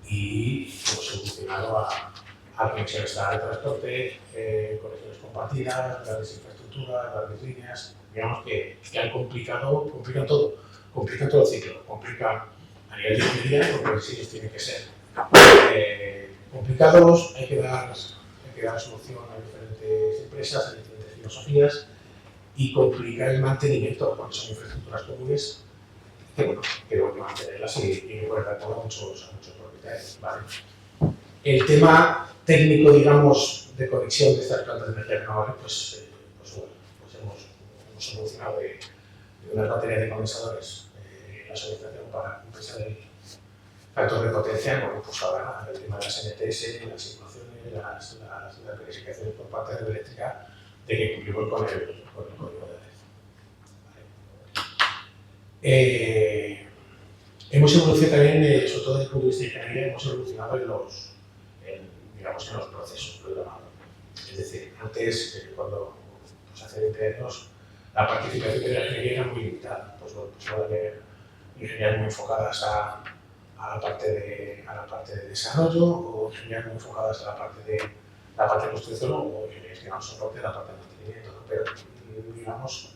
Speaker 5: y pues, evolucionado a conexiones a la red de transporte, conexiones compartidas, grandes infraestructuras, grandes líneas, digamos que complican todo el ciclo, complican a nivel de ingeniería porque los sitios tienen que ser complicados, hay que dar solución a diferentes empresas, a diferentes filosofías y complicar el mantenimiento porque son infraestructuras comunes que bueno, que mantenerlas y que poder dar a muchos propietarios. ¿Vale? El tema técnico, digamos, de conexión de estas plantas de energía renovable, pues hemos evolucionado de unas baterías de condensadores en la solicitación para compensar el factor de potencia, bueno, pues ahora el tema de las NTS, las simulaciones, las verificaciones por parte de la eléctrica de que cumplimos con el código de red. Hemos evolucionado también, sobre todo desde el punto de vista de ingeniería, hemos evolucionado en los procesos, lo he llamado. Es decir, antes, cuando hace 20 años, la participación de la ingeniería era muy limitada. Pues bueno, pues ahora haber ingenierías muy enfocadas a la parte de desarrollo o ingenierías muy enfocadas a la parte de construcción o ingenierías que no son propias de la parte de mantenimiento, ¿no? Pero digamos,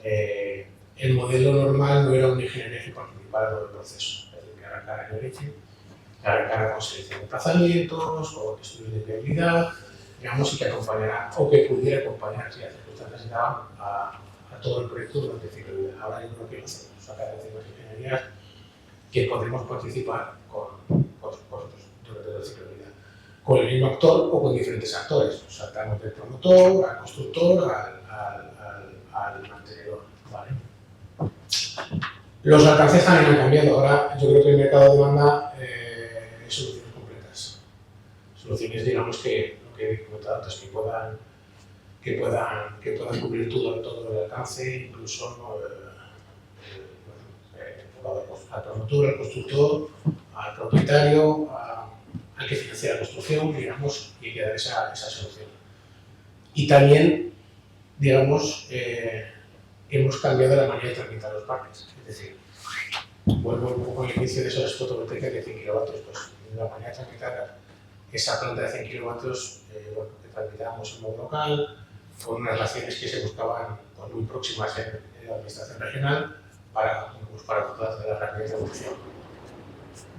Speaker 5: el modelo normal no era una ingeniería que participara en el proceso, es decir, que arrancara en el origen, que arrancara con selección de emplazamientos o estudios de viabilidad, digamos, y que acompañara o que pudiera acompañar, si las circunstancias se daban, a todo el proyecto durante el ciclo de vida. Ahora yo creo que hacemos, cada vez más ingenierías que podemos participar durante el ciclo de vida, con el mismo actor o con diferentes actores. O sea, tenemos del promotor, al constructor, al mantenedor. ¿Vale? Los alcances también han cambiado. Ahora yo creo que el mercado demanda soluciones completas. Soluciones, digamos, que lo que he comentado antes, que puedan cubrir todo el alcance, incluso al promotor, al constructor, al propietario, al que financia la construcción, digamos, y hay que dar esa solución. Y también, digamos, hemos cambiado la manera de tramitar los parques. Es decir, vuelvo un poco al inicio de esas fotovoltaicas de 100 kilovatios, pues la manera de tramitar esa planta de 100 kilovatios, bueno, que tramitábamos en modo local, con unas relaciones que se buscaban pues, muy próximas en la administración regional para tratar de la rapidez de evolución.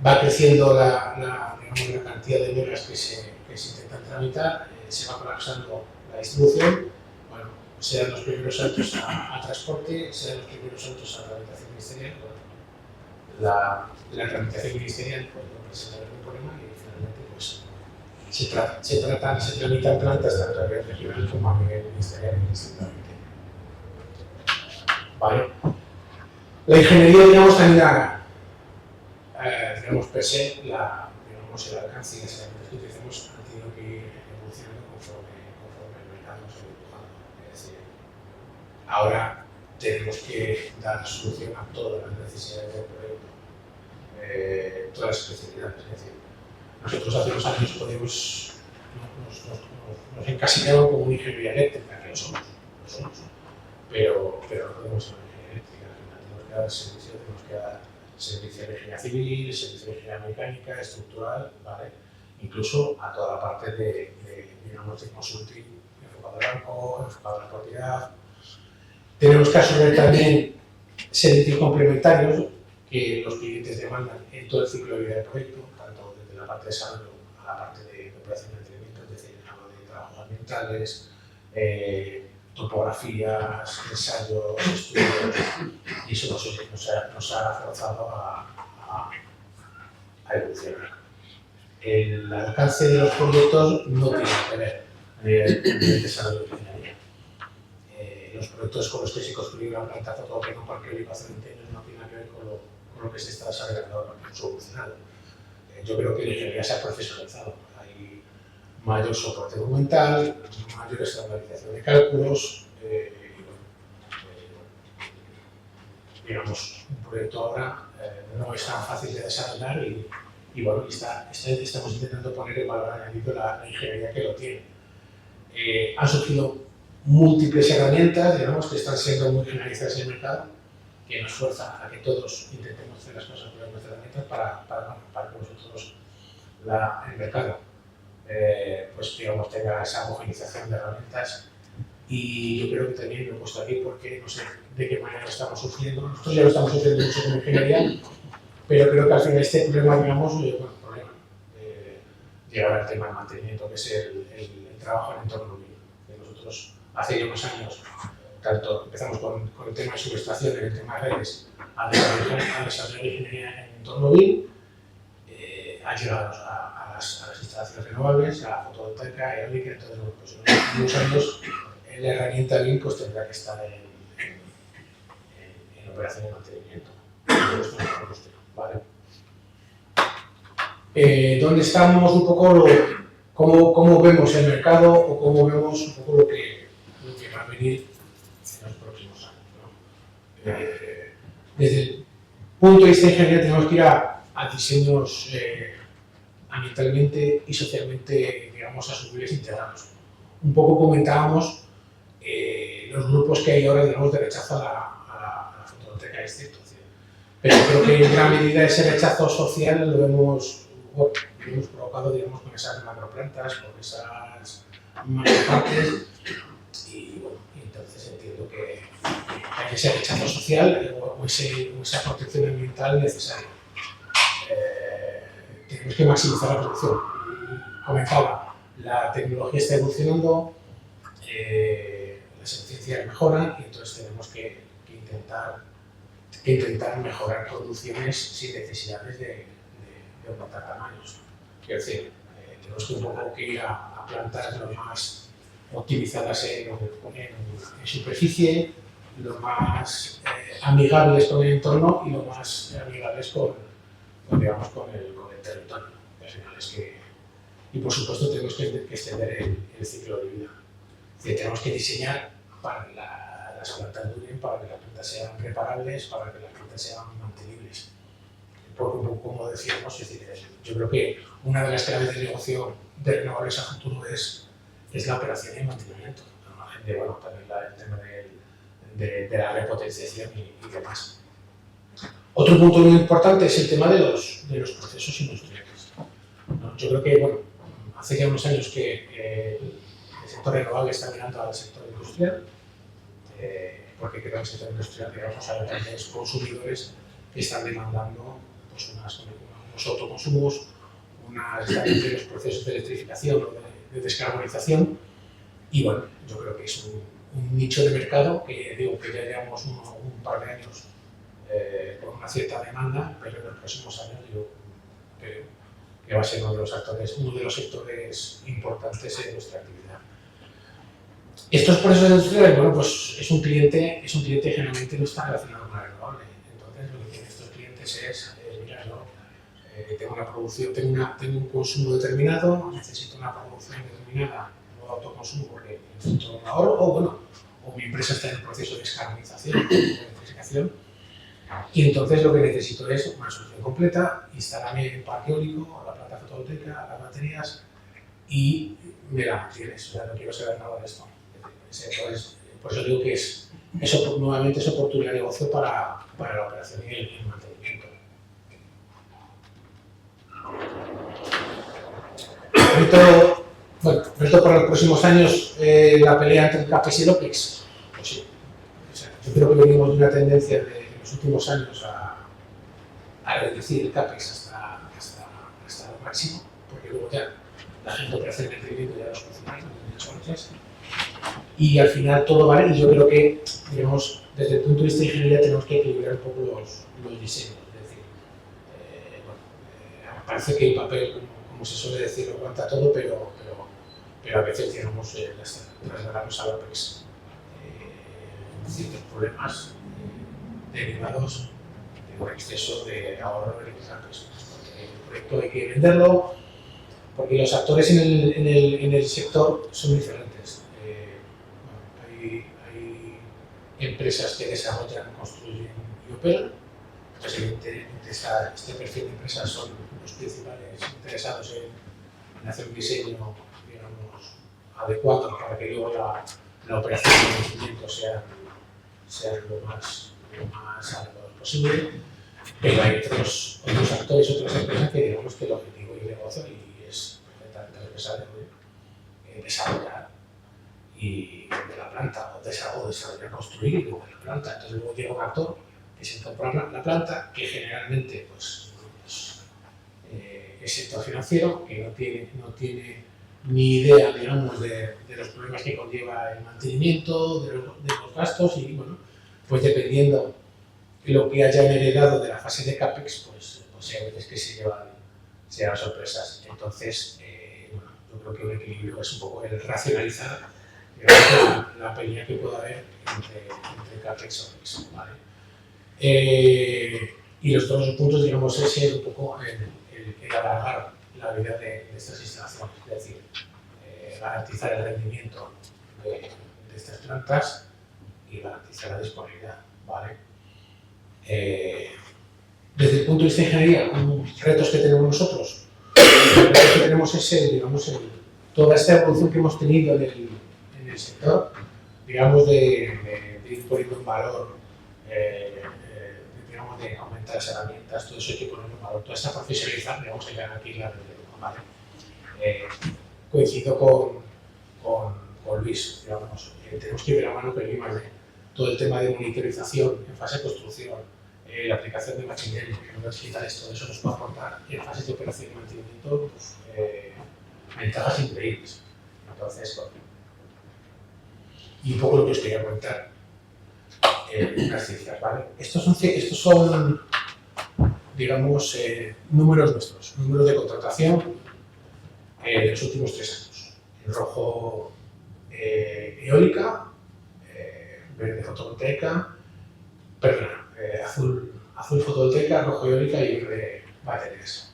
Speaker 5: Va creciendo la cantidad de megas que se intentan tramitar, se va colapsando la distribución, bueno, serán los primeros saltos a transporte, serán los primeros saltos a tramitación ministerial. Bueno, la tramitación ministerial pues, no presenta ningún problema y finalmente pues, se tramitan plantas tanto a nivel regional como a nivel ministerial indistintamente. ¿Vale? La ingeniería, digamos, también digamos, per se, el alcance y las herramientas que utilizamos han tenido que ir evolucionando conforme el mercado nos va empujando. Es decir, ahora tenemos que dar solución a todas las necesidades del proyecto, todas las especialidades. Es decir, nosotros hace unos años nos encasillaron como una ingeniería eléctrica, que lo somos, pero no podemos ser una ingeniería eléctrica. Tenemos que dar servicio, servicio de ingeniería civil, servicio de ingeniería mecánica, estructural, ¿vale? Incluso a toda la parte de consulting, enfocado al banco, enfocado a la propiedad. Tenemos que asumir también servicios complementarios que los clientes demandan en todo el ciclo de vida del proyecto, tanto desde la parte de desarrollo a la parte de operación y mantenimiento, es decir, hablo de trabajos ambientales, topografías, ensayos, estudios, y eso nos ha forzado a evolucionar. El alcance de los proyectos no tiene que ver con el desarrollo de ingeniería. Los proyectos con los que se construye una planta fotovoltaica en parque eólico hace 20 años no tienen que ver con lo que se está desarrollando ahora, con su evolucionado. Yo creo que la ingeniería se ha profesionalizado. Hay mayor soporte documental, mayor estandarización de cálculos, digamos, un proyecto ahora no es tan fácil de desarrollar y bueno, estamos intentando poner en valor añadido la ingeniería que lo tiene. Han surgido múltiples herramientas, digamos, que están siendo muy generalizadas en el mercado, que nos fuerza a que todos intentemos hacer las cosas con las herramientas para que nosotros el mercado pues digamos tenga esa homogenización de herramientas. Y yo creo que también lo he puesto aquí porque no sé de qué manera lo estamos sufriendo. Nosotros ya lo estamos sufriendo mucho con ingeniería, pero creo que al final este problema, digamos, llegar al tema del mantenimiento, que es el trabajo en entorno móvil. Nosotros hace ya unos años, tanto empezamos con el tema de subestación, el tema de redes, a desarrollar ingeniería en entorno móvil, ha llegado a las instalaciones renovables, a la fotovoltaica, eólica, entonces, bueno, pues en unos años la herramienta BIM pues, tendrá que estar en operación de mantenimiento. ¿Vale? ¿Dónde estamos un poco? ¿Cómo vemos el mercado o cómo vemos un poco lo que va a venir en los próximos años? ¿No? Desde el punto de vista de ingeniería tenemos que ir a diseños ambientalmente y socialmente, digamos, asumibles e integrados. Un poco comentábamos los grupos que hay ahora, digamos, de rechazo a la fotovoltaica, etc. Pero creo que en gran medida ese rechazo social lo hemos provocado, digamos, con esas macroplantas, con esas macroparques, y bueno, entonces entiendo que hay ese rechazo social o esa protección ambiental necesaria. Tenemos que maximizar la producción. Comentaba, la tecnología está evolucionando, las eficiencias mejoran y entonces tenemos que intentar mejorar producciones sin necesidades de aumentar tamaños. Quiero decir, tenemos que un poco que ir a plantas lo más optimizadas en superficie, lo más amigables con el entorno y lo más amigables con el territorio. Al final es que, y por supuesto tenemos que extender el ciclo de vida. Es decir, tenemos que diseñar para que las plantas duren, para que las plantas sean reparables, para que las plantas sean mantenibles. Porque, como decíamos, es decir, yo creo que una de las claves de negocio de renovables a futuro es la operación y el mantenimiento, al margen de también el tema de la repotenciación y demás. Otro punto muy importante es el tema de los procesos industriales. ¿No? Yo creo que hace ya unos años que el sector renovable está mirando al sector industrial, porque creo que el sector industrial, digamos, hay grandes consumidores que están demandando pues, unos autoconsumos, los procesos de electrificación o de descarbonización, y bueno, yo creo que es un nicho de mercado que ya llevamos un par de años con una cierta demanda, pero en los próximos años yo creo que va a ser uno de los sectores importantes en nuestra actividad. Estos procesos industriales, bueno, pues es un cliente generalmente no está relacionado con la renovable. Entonces, lo que tienen estos clientes es, mira, yo tengo una producción, tengo un consumo determinado, necesito una producción determinada, no autoconsumo porque necesito un ahorro, o mi empresa está en el proceso de descarbonización, de electrificación, y entonces lo que necesito es una solución completa, instalarme el parque eólico, la planta fotovoltaica, las baterías, y me la mantienes, o sea, no quiero saber nada de esto. Entonces, por eso digo que nuevamente es oportunidad de negocio para la operación y el mantenimiento. Reto para los próximos años la pelea entre el CAPEX y el OPEX. Pues sí. O sea, yo creo que venimos de una tendencia de los últimos años a reducir el CAPEX hasta lo máximo, porque luego ya la gente operación de mantenimiento ya los funcionarios, no tiene dicho antes. y al final todo vale, y yo creo que, digamos, desde el punto de vista de ingeniería tenemos que equilibrar un poco los diseños, es decir, parece que el papel, como se suele decir, lo aguanta todo, pero a veces, digamos, trasladamos a la PEX ciertos problemas derivados de un exceso de ahorro en campos. El proyecto hay que venderlo, porque los actores en el sector son diferentes. Hay empresas que desarrollan, construyen y operan. Pues evidentemente este perfil de empresas son los principales interesados en hacer un diseño, digamos, adecuado para que luego la operación y el conocimiento sean lo más adecuado posible. Pero hay otros actores, otras empresas que digamos que el objetivo y el negocio y es perfectamente necesario desarrollar y de la planta o desarrollar, construir y luego la planta. Entonces luego llega un actor que se compra la planta, que generalmente pues, es sector financiero, que no tiene ni idea, digamos, de los problemas que conlleva el mantenimiento, de los gastos y, bueno, pues dependiendo de lo que hayan heredado de la fase de CAPEX, pues hay veces que se llevan sorpresas. Entonces, bueno, yo creo que un equilibrio es un poco el racionalizar la pelea que pueda haber entre CAPEX y OPEX, ¿vale? Y los dos puntos, digamos, es un poco el alargar la vida de estas instalaciones, es decir, garantizar el rendimiento de estas plantas y garantizar la disponibilidad, ¿vale? Desde el punto de vista de ingeniería, retos que tenemos nosotros, los retos que tenemos es digamos, toda esta evolución que hemos tenido en el sector, digamos, de ir poniendo en valor, digamos, de aumentar las herramientas, todo eso hay que ponerlo en valor, toda esta profesionalización, digamos, hay que aquí ¿vale? Coincido con Luis, digamos, tenemos que ir de la mano con el I+D, todo el tema de monitorización en fase de construcción, la aplicación de machine learning, tecnologías digitales, todo eso nos puede aportar en fases de operación y mantenimiento ventajas increíbles. Entonces, bueno, y un poco lo que os quería contar, unas cifras, ¿vale? Estos son digamos, números nuestros, números de contratación de los últimos 3 años. En rojo, eólica, verde fotovoltaica, perdona, azul fotovoltaica, rojo eólica y verde baterías.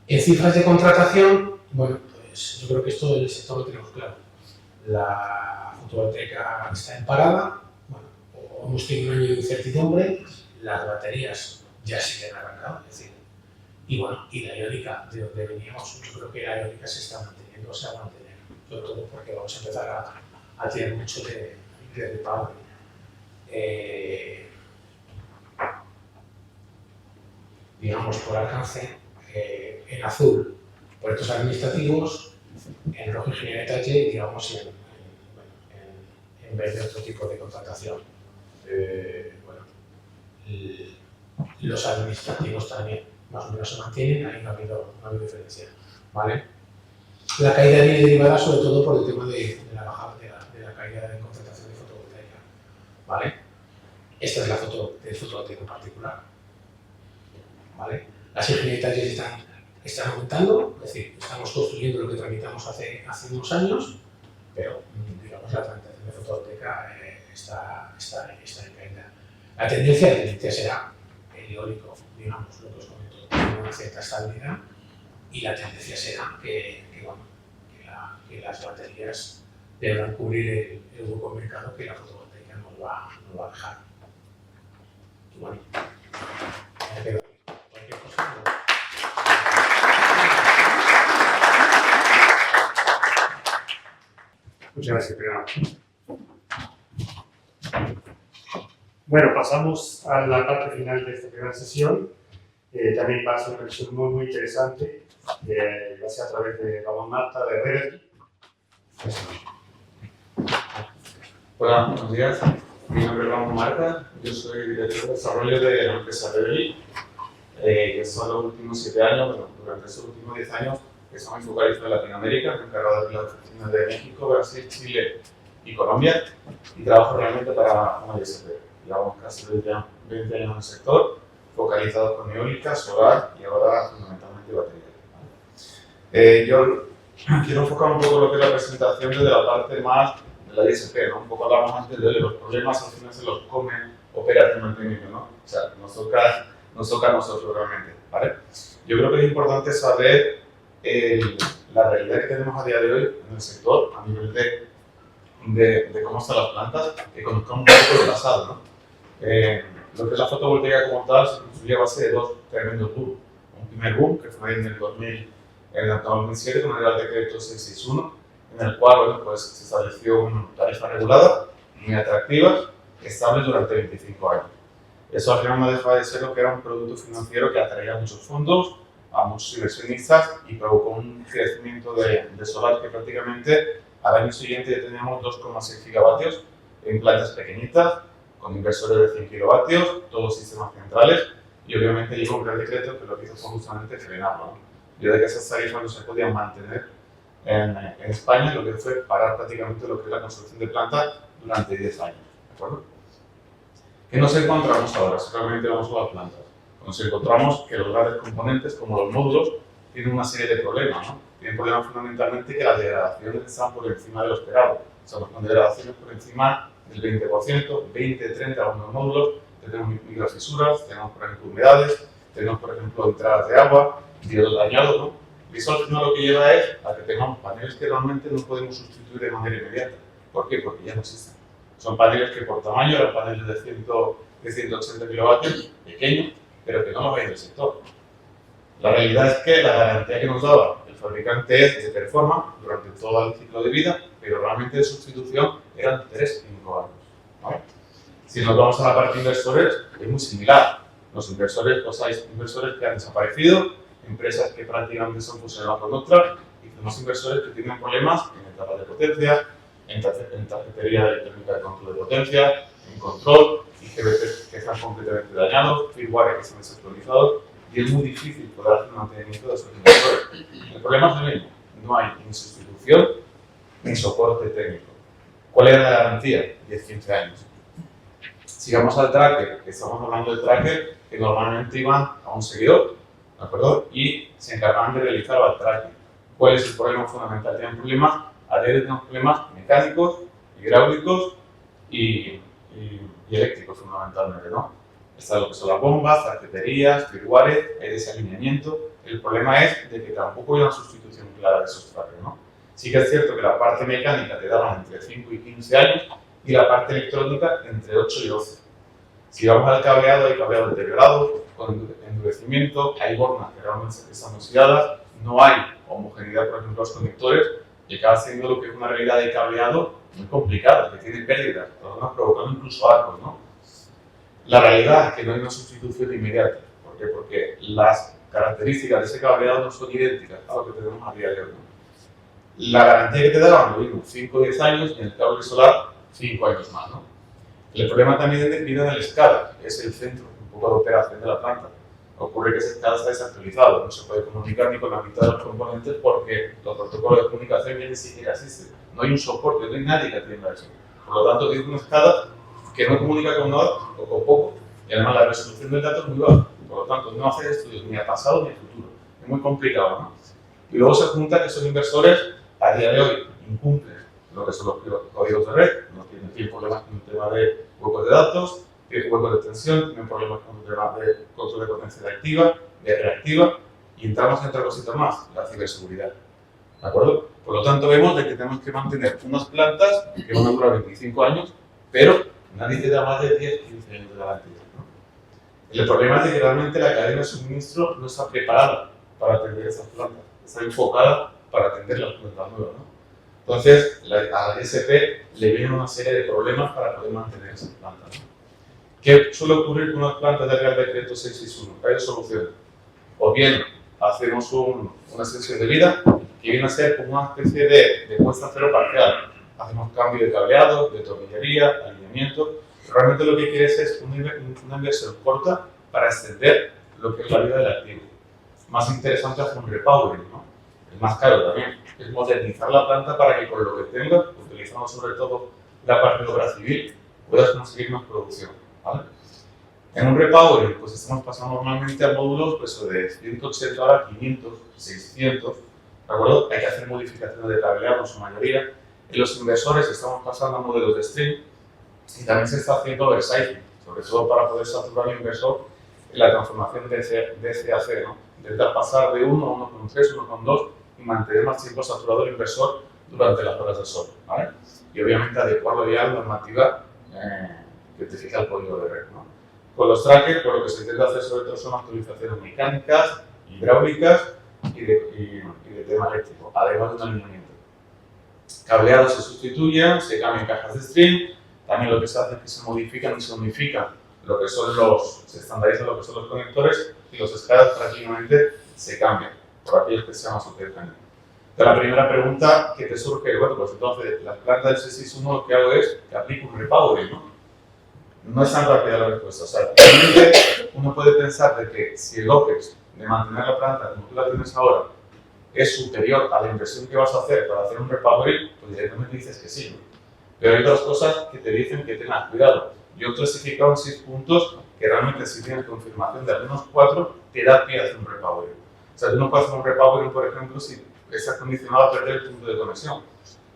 Speaker 5: En cifras de contratación, bueno, pues yo creo que esto del sector lo tenemos claro. La fotovoltaica está en parada, bueno, o hemos tenido un año de incertidumbre, las baterías ya sí que han arrancado, es decir, y bueno, y la eólica, de donde veníamos, yo creo que la eólica se está manteniendo, se va a mantener, sobre todo porque vamos a empezar a tener mucho de repower. Digamos, por alcance, en azul, proyectos administrativos, en rojo ingeniería de detalle, digamos, en verde otro tipo de contratación. Bueno, los administrativos también más o menos se mantienen, ahí no ha habido diferencia, ¿vale? La caída viene derivada sobre todo por el tema de la bajada de la caída de contratación de fotovoltaica, ¿vale? Esta es la foto del fotovoltaico en particular, ¿vale? Las ingenierías están aumentando, es decir, estamos construyendo lo que tramitamos hace unos años, pero digamos la tramitación de fotovoltaica está en caída. La tendencia será el eólico, digamos, lo que os comento, tiene una cierta estabilidad y la tendencia será que las baterías deberán cubrir el hueco de mercado que la fotovoltaica no va a dejar. Y bueno, me quedo aquí. Cualquier cosa,
Speaker 3: Muchas gracias, Pedro. Bueno, pasamos a la parte final de esta primera sesión. También va a ser una sesión muy interesante, gracias a través de Ramón Marta de Revert.
Speaker 6: Hola, buenos días. Mi nombre es Ramón Marta, yo soy director de desarrollo de la empresa Revert, que son los últimos 7 años, bueno, durante esos últimos 10 años, que estamos focalizados en Latinoamérica, encargados de las oficinas de México, Brasil, Chile y Colombia, y trabajo realmente para una ISP. Llevamos casi 20 años en el sector, focalizados con eólica, solar y ahora fundamentalmente batería. Yo quiero enfocar un poco lo que es la presentación desde la parte más de la ISP, ¿no? Un poco hablamos antes de los problemas, al final se los comen operación y mantenimiento, ¿no? O sea, nos toca a nosotros realmente, ¿vale? Yo creo que es importante saber la realidad que tenemos a día de hoy en el sector a nivel de cómo están las plantas, que conozcamos un poco el pasado, ¿no? Lo que es la fotovoltaica como tal se construyó a base de dos tremendos booms. Un primer boom, que fue en el 2007, con el Real Decreto 661, en el cual bueno, pues, se estableció una tarifa regulada, muy atractiva, estable durante 25 años. Eso al final no deja de ser lo que era un producto financiero que atraía a muchos fondos, a muchos inversionistas y provocó un crecimiento de solar que prácticamente al año siguiente ya teníamos 2,6 gigavatios en plantas pequeñitas, con inversores de 100 kilovatios, todos sistemas centrales, y obviamente llegó un Real Decreto que lo que hizo fue justamente frenarlo, ¿no? Y de que esas tarifas no se podían mantener en España, lo que fue parar prácticamente lo que es la construcción de plantas durante 10 años, ¿de acuerdo? ¿Qué nos encontramos ahora si realmente vamos a las plantas? Nos encontramos que los grandes componentes, como los módulos, tienen una serie de problemas, ¿no? Tienen problemas fundamentalmente que las degradaciones están por encima de lo esperado. Estamos con degradaciones por encima del 20%, 20, 30 algunos módulos, tenemos microfisuras, tenemos por ejemplo humedades, tenemos por ejemplo entradas de agua, diodos dañados, ¿no? Y eso al final lo que lleva es a que tengamos paneles que realmente no podemos sustituir de manera inmediata. ¿Por qué? Porque ya no existen. Son paneles que por tamaño eran paneles de 180 kilovatios, pequeños, pero que no los hay en el sector. La realidad es que la garantía que nos daba el fabricante es de performance durante todo el ciclo de vida, pero realmente de sustitución eran 3-5 años, ¿vale? Si nos vamos a la parte de inversores, es muy similar. Los inversores, pues hay inversores que han desaparecido, empresas que prácticamente son fusionadas con otras, y tenemos inversores que tienen problemas en etapas de potencia, en tarjetería electrónica de control de potencia, en control, IGBTs que están completamente dañados, firmware que están desactualizados, y es muy difícil poder hacer un mantenimiento de esos inversores. El problema es el mismo, no hay ni sustitución ni soporte técnico. ¿Cuál era la garantía? 10-15 años. Si vamos al tracker, que estamos hablando de tracker que normalmente iban a un seguidor, ¿de acuerdo? Y se encargaban de realizar el tracking. ¿Cuál es el problema fundamental? Tienen problemas, a día de hoy tenemos problemas mecánicos, hidráulicos y eléctricos fundamentalmente, ¿no? Está lo que son las bombas, tarjeterías, firmware, hay desalineamiento. El problema es de que tampoco hay una sustitución clara de esos trackers, ¿no? Sí que es cierto que la parte mecánica te daban entre 5 y 15 años y la parte electrónica entre 8 y 12. Si vamos al cableado, hay cableado deteriorado, con endurecimiento, hay bornas que realmente están oxidadas, no hay homogeneidad, por ejemplo, los conectores, y acaba siendo lo que es una realidad de cableado muy complicada, que tiene pérdidas, provocando incluso arcos, ¿no? La realidad es que no hay una sustitución inmediata. ¿Por qué? Porque las características de ese cableado no son idénticas a lo que tenemos a día de hoy, ¿no? La garantía que te daban, lo mismo, 5 o 10 años, y en el cable solar, 5 años más, ¿no? El problema también viene en el SCADA, que es el centro un poco de operación de la planta. Ocurre que ese SCADA está desactualizado, no se puede comunicar ni con la mitad de los componentes porque los protocolos de comunicación ya ni siquiera existen. No hay un soporte, no hay nadie que atienda eso. Por lo tanto, tienes un SCADA que no comunica con nada o con poco, y además la resolución del dato es muy baja. Por lo tanto, no hace estudios ni a pasado ni a futuro. Es muy complicado, ¿no? Y luego se junta que esos inversores a día de hoy incumplen lo que son los códigos de red, no tienen problemas con el tema de huecos de datos, tienen huecos de tensión, tienen problemas con el tema de control de potencia activa, de reactiva, y entramos en otra cosita más, la ciberseguridad. ¿De acuerdo? Por lo tanto, vemos de que tenemos que mantener unas plantas que van a durar 25 años, pero nadie te da más de 10-15 años de garantía, ¿no? El problema es de que realmente la cadena de suministro no está preparada para atender esas plantas, está enfocada para atender las plantas nuevas, ¿no? Entonces, a la SP le vienen una serie de problemas para poder mantener esas plantas, ¿no? ¿Qué suele ocurrir con unas plantas del Real Decreto 661? Hay dos soluciones. O bien hacemos una extensión de vida, que viene a ser como una especie de puesta a cero parcial. Hacemos cambio de cableado, de tornillería, alineamiento. Realmente lo que quieres es una inversión corta para extender lo que es la vida del activo. Más interesante hacer un repowering, ¿no? Es más caro también. Es modernizar la planta para que con lo que tengas, utilizando sobre todo la parte de obra civil, puedas conseguir más producción, ¿vale? En un repowering, pues estamos pasando normalmente a módulos pues, de 180 ahora 500, 600, ¿de acuerdo? Hay que hacer modificaciones de cableado en su mayoría. En los inversores estamos pasando a modelos de stream y también se está haciendo oversizing, sobre todo para poder saturar al inversor en la transformación de CAC, ¿no? Intentar pasar de 1 a 1,3, 1,2 y mantener más tiempo saturado el inversor durante las horas de sol, ¿vale? Y obviamente adecuarlo ya a la normativa que te fija el código de red, ¿no? Con los trackers, pues lo que se intenta hacer sobre todo son actualizaciones mecánicas, hidráulicas y de tema eléctrico, además de un alineamiento. Cableado se sustituyen, se cambian cajas de stream, también lo que se hace es que se modifican y se unifican lo que son se estandarizan lo que son los conectores y los escalas prácticamente se cambian por aquellos que sean más útiles. De la primera pregunta que te surge, bueno, pues entonces la planta del 661 lo que hago es que aplico un repowering, ¿no? No es tan rápida la respuesta. O sea, realmente uno puede pensar de que si el OPEX de mantener la planta como tú la tienes ahora es superior a la inversión que vas a hacer para hacer un repowering, pues directamente dices que sí, ¿no? Pero hay otras cosas que te dicen que tengas cuidado. Yo he clasificado en 6 puntos que realmente si tienes confirmación de al menos 4, te da pie a hacer un repowering. O sea, tú no puedes hacer un repowering, por ejemplo, si estás condicionado a perder el punto de conexión.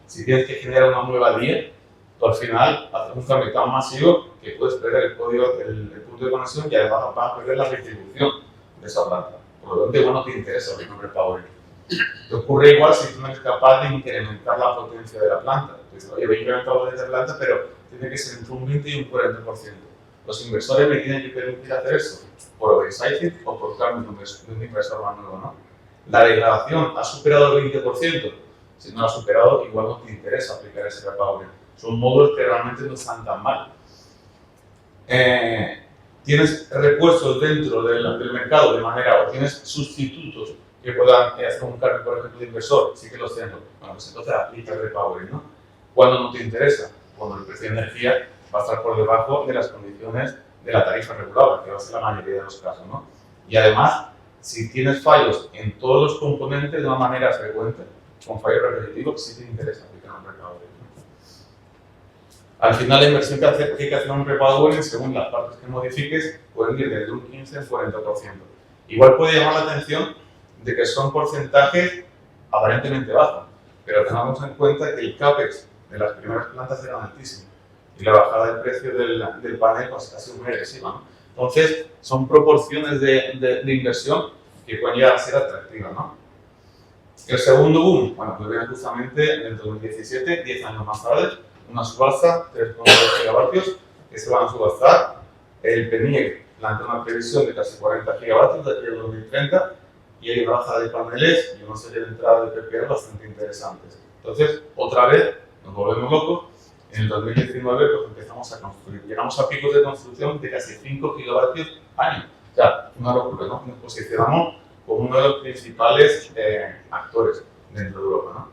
Speaker 6: Si tienes que generar una nueva vía, tú al final haces un cambio tan masivo que puedes perder el punto de conexión y además vas a perder la retribución de esa planta. Por lo tanto, igual no te interesa abrir un repowering. Te ocurre igual si tú no eres capaz de incrementar la potencia de la planta. Entonces, oye, voy a incrementar la potencia de la planta, pero tiene que ser entre un 20 y un 40%. Los inversores me tienen que permitir hacer eso por oversizing o por cambio de un inversor más nuevo, ¿no? La degradación ha superado el 20%. Si no lo ha superado, igual no te interesa aplicar ese repowering. Son módulos que realmente no están tan mal. Tienes repuestos dentro del mercado de manera, o tienes sustitutos que puedan hacer un cambio, por ejemplo, de inversor, sí que los tengo. Bueno, pues entonces aplica el repowering, ¿no? Cuando no te interesa, cuando el precio de energía va a estar por debajo de las condiciones de la tarifa regulada, que va a ser la mayoría de los casos, ¿no? Y además, si tienes fallos en todos los componentes de una manera frecuente, con fallos repetitivos, sí te interesa aplicar un repowering. Al final, la inversión que hay que hacer en un repowering, según las partes que modifiques, pueden ir desde un 15 al 40%. Igual puede llamar la atención de que son porcentajes aparentemente bajos, pero tengamos en cuenta que el CAPEX de las primeras plantas era altísimo y la bajada del precio del panel pues, ha sido muy agresiva, ¿no? Entonces, son proporciones de inversión que pueden llegar a ser atractivas, ¿no? El segundo boom, bueno, pues viene justamente en el 2017, 10 años más tarde, una subasta, 3,2 gigavatios, que se van a subastar. El PNIEC plantea una previsión de casi 40 gigavatios de aquí al 2030 y hay una bajada de paneles y una serie de entradas de PPA bastante interesantes. Entonces, otra vez, nos volvemos locos. En el 2019 pues, empezamos a construir. Llegamos a picos de construcción de casi 5 gigavatios año. O sea, una locura, ¿no? Nos posicionamos como uno de los principales actores dentro de Europa, ¿no?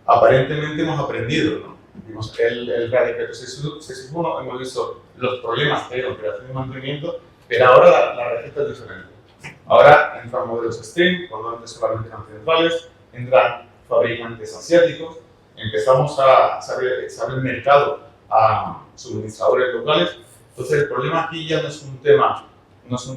Speaker 6: Aparentemente hemos aprendido, ¿no? Vimos el Radical 661, hemos visto los problemas que hay en operación y mantenimiento, pero ahora la receta es diferente. Ahora entran modelos stream, cuando antes solamente eran centrales, entran fabricantes asiáticos, empezamos se abre el mercado a suministradores locales. Entonces el problema aquí ya no es un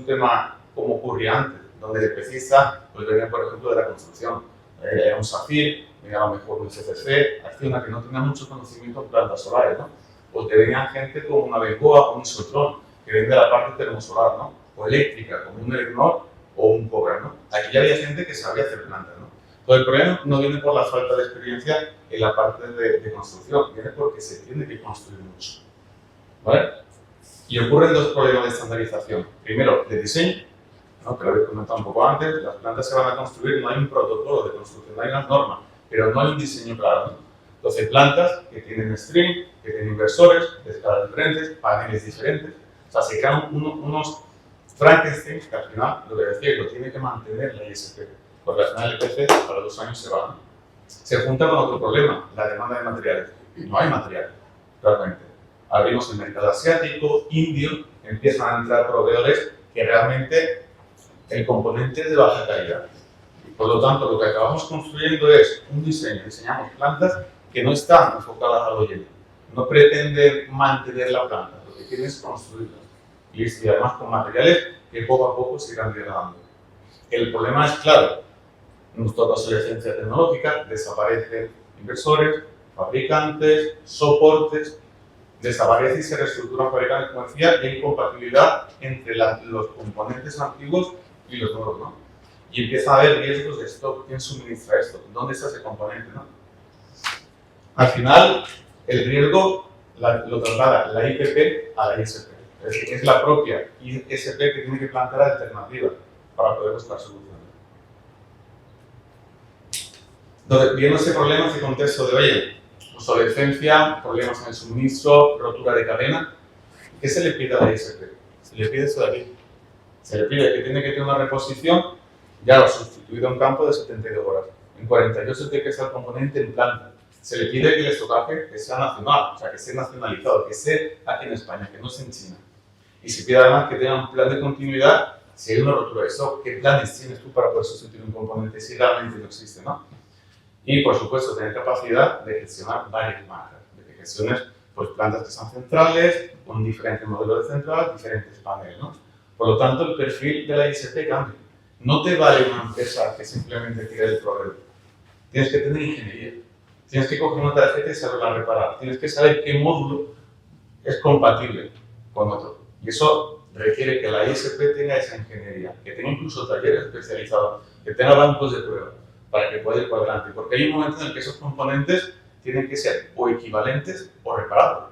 Speaker 6: tema como ocurría antes, donde el especialista pues, venía, por ejemplo, de la construcción. Era un SAFIR, venía a lo mejor un CCC, Acciona, que no tenía mucho conocimiento en plantas solares, ¿no? O te venían gente como una Bengoa o un Isotron, que viene de la parte termosolar, ¿no? O eléctrica, como un Elecnor o un Cobra, ¿no? Aquí ya había gente que sabía hacer plantas, ¿no? Entonces el problema no viene por la falta de experiencia en la parte de construcción, viene porque se tiene que construir mucho, ¿vale? Y ocurren dos problemas de estandarización. Primero, de diseño, ¿no? Que lo habéis comentado un poco antes, las plantas se van a construir, no hay un protocolo de construcción, no hay unas normas, pero no hay un diseño claro, ¿no? Entonces, plantas que tienen stream, que tienen inversores de escalas diferentes, paneles diferentes, o sea, se crean unos Frankenstein que al final, lo que decía, lo tiene que mantener la ISP, porque al final el PC para 2 años se va, ¿no? Se junta con otro problema, la demanda de materiales. No hay material, realmente. Abrimos el mercado asiático, indio, empiezan a entrar proveedores que realmente el componente es de baja calidad. Y por lo tanto, lo que acabamos construyendo es un diseño, diseñamos plantas que no están enfocadas a lo lleno. No pretenden mantener la planta, lo que quieren es construirla. Y además con materiales que poco a poco se irán degradando. El problema es claro, nos toca obsolescencia tecnológica, desaparecen inversores, fabricantes, soportes, desaparece y se reestructuran fabricantes, como decía, y hay incompatibilidad entre los componentes antiguos y los nuevos, ¿no? Y empieza a haber riesgos de stock. ¿Quién suministra esto? ¿Dónde está ese componente, no? Al final, el riesgo lo traslada la IPP a la ISP. Es decir, es la propia ISP que tiene que plantear alternativas para poder buscar soluciones. Entonces, viendo ese problema, ese contexto de, oye, obsolescencia, problemas en el suministro, rotura de cadena, ¿qué se le pide a la ISP? Se le pide esto de aquí. Se le pide que tiene que tener una reposición, ya lo ha sustituido en campo de 72 horas. En 48 tiene que estar el componente en planta. Se le pide que el estocaje que sea nacional, o sea, que esté nacionalizado, que esté aquí en España, que no esté en China. Y se pide además que tenga un plan de continuidad si hay una rotura de stock. ¿Qué planes tienes tú para poder sustituir un componente si realmente no existe, no? Y, por supuesto, tener capacidad de gestionar varias marcas, de que gestiones pues, plantas que son centrales, con diferentes modelos de central, diferentes paneles, ¿no? Por lo tanto, el perfil de la ISP cambia. No te vale una empresa que simplemente tire el proveedor. Tienes que tener ingeniería. Tienes que coger una tarjeta y saberla reparar. Tienes que saber qué módulo es compatible con otro. Y eso requiere que la ISP tenga esa ingeniería, que tenga incluso talleres especializados, que tenga bancos de prueba, para que pueda ir para adelante. Porque hay un momento en el que esos componentes tienen que ser o equivalentes o reparables.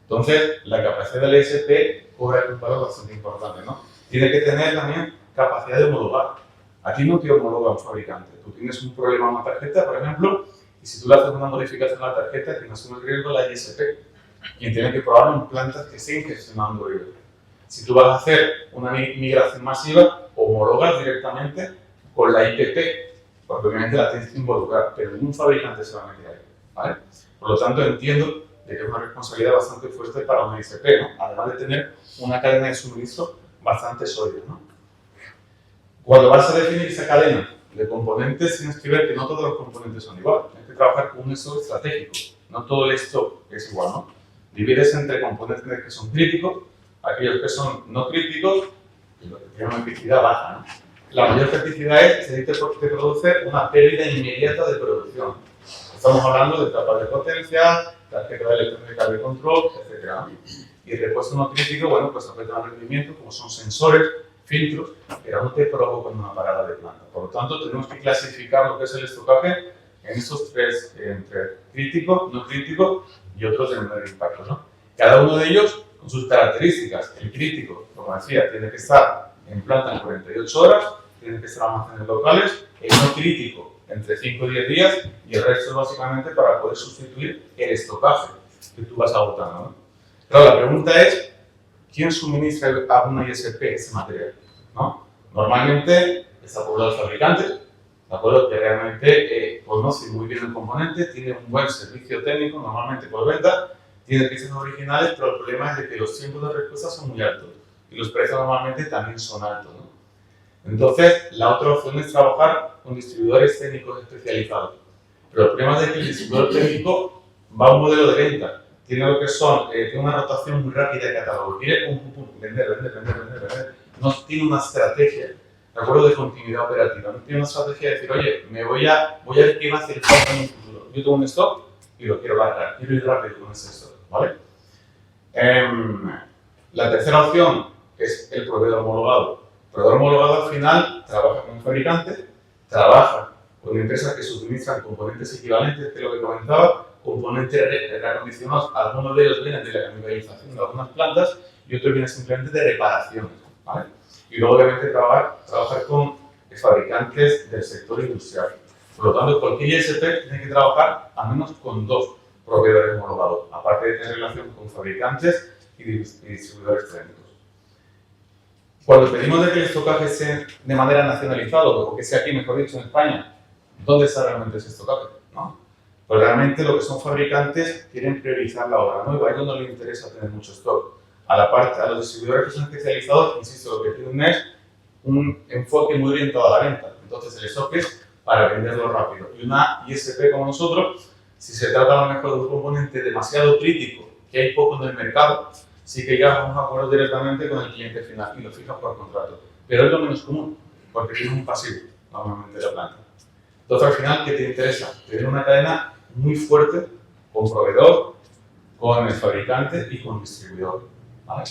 Speaker 6: Entonces, la capacidad de la ISP cobra un valor bastante importante, ¿no? Tiene que tener también capacidad de homologar. Aquí no te homologa un fabricante. Tú tienes un problema en una tarjeta, por ejemplo, y si tú le haces una modificación a la tarjeta, quien asume el riesgo es la ISP. Quien tiene que probarlo en plantas que estén gestionando ello. Si tú vas a hacer una migración masiva, homologas directamente con la IPP, porque obviamente la tienes que involucrar, pero ningún fabricante se va a meter ahí, ¿vale? Por lo tanto, entiendo de que es una responsabilidad bastante fuerte para una ISP, ¿no? Además de tener una cadena de suministro bastante sólida, ¿no? Cuando vas a definir esa cadena de componentes, tienes que ver que no todos los componentes son iguales. Tienes que trabajar con un stock estratégico. No todo el stock es igual, ¿no? Divides entre componentes que son críticos, aquellos que son no críticos, y los que tienen una criticidad baja, ¿no? La mayor criticidad es que te produce una pérdida inmediata de producción. Estamos hablando de tapas de potencia, tarjeta de electrónica de control, etc. Y el repuesto no crítico, bueno, pues afecta al rendimiento, como son sensores, filtros, que no te provocan una parada de planta. Por lo tanto, tenemos que clasificar lo que es el estocaje en estos tres, entre crítico, no crítico y otros de menor impacto, ¿no? Cada uno de ellos con sus características. El crítico, como decía, tiene que estar en planta en 48 horas, tiene que estar en almacenes locales, el no crítico entre 5 y 10 días y el resto es básicamente para poder sustituir el estocaje que tú vas agotando, ¿no? Claro, la pregunta es, ¿quién suministra a una ISP ese material? ¿No? Normalmente está poblado de fabricantes, ¿de acuerdo? Que realmente conoce muy bien el componente, tiene un buen servicio técnico, normalmente por venta, tiene piezas originales, pero el problema es de que los tiempos de respuesta son muy altos y los precios normalmente también son altos, ¿no? Entonces, la otra opción es trabajar con distribuidores técnicos especializados. Pero el problema es que el distribuidor técnico va a un modelo de venta. Tiene lo que son, tiene una rotación muy rápida de catálogo. Quiere vender. No tiene una estrategia, de acuerdo, de continuidad operativa. No tiene una estrategia de decir, oye, voy a ver qué va a hacer falta en un futuro. Yo tengo un stock y lo quiero largar. Quiero ir rápido con ese stock, ¿vale? La tercera opción es el proveedor homologado. El proveedor homologado al final trabaja con un fabricante, trabaja con empresas que suministran componentes equivalentes, que es lo que comentaba, componentes reacondicionados, algunos de ellos vienen de la canibalización de algunas plantas y otros vienen simplemente de reparaciones, ¿vale? Y luego obviamente trabajar con fabricantes del sector industrial. Por lo tanto, cualquier ISP tiene que trabajar al menos con 2 proveedores homologados, aparte de tener relación con fabricantes y distribuidores técnicos. Cuando pedimos de que el estocaje sea de manera nacionalizada, o que sea aquí, mejor dicho, en España, ¿dónde está realmente ese estocaje? ¿No? Pues realmente lo que son fabricantes quieren priorizar la obra nueva, a ellos no les interesa tener mucho stock. A los distribuidores que son especializados, insisto, lo que tienen es un enfoque muy orientado a la venta. Entonces el stock es para venderlo rápido. Y una ISP como nosotros Si se trata a lo mejor de un componente demasiado crítico, que hay poco en el mercado, sí que llegas a un acuerdo directamente con el cliente final y lo fijas por contrato. Pero es lo menos común, porque tienes un pasivo, normalmente, de la planta. Entonces, al final, ¿qué te interesa? Tener una cadena muy fuerte con proveedor, con el fabricante y con el distribuidor, ¿vale?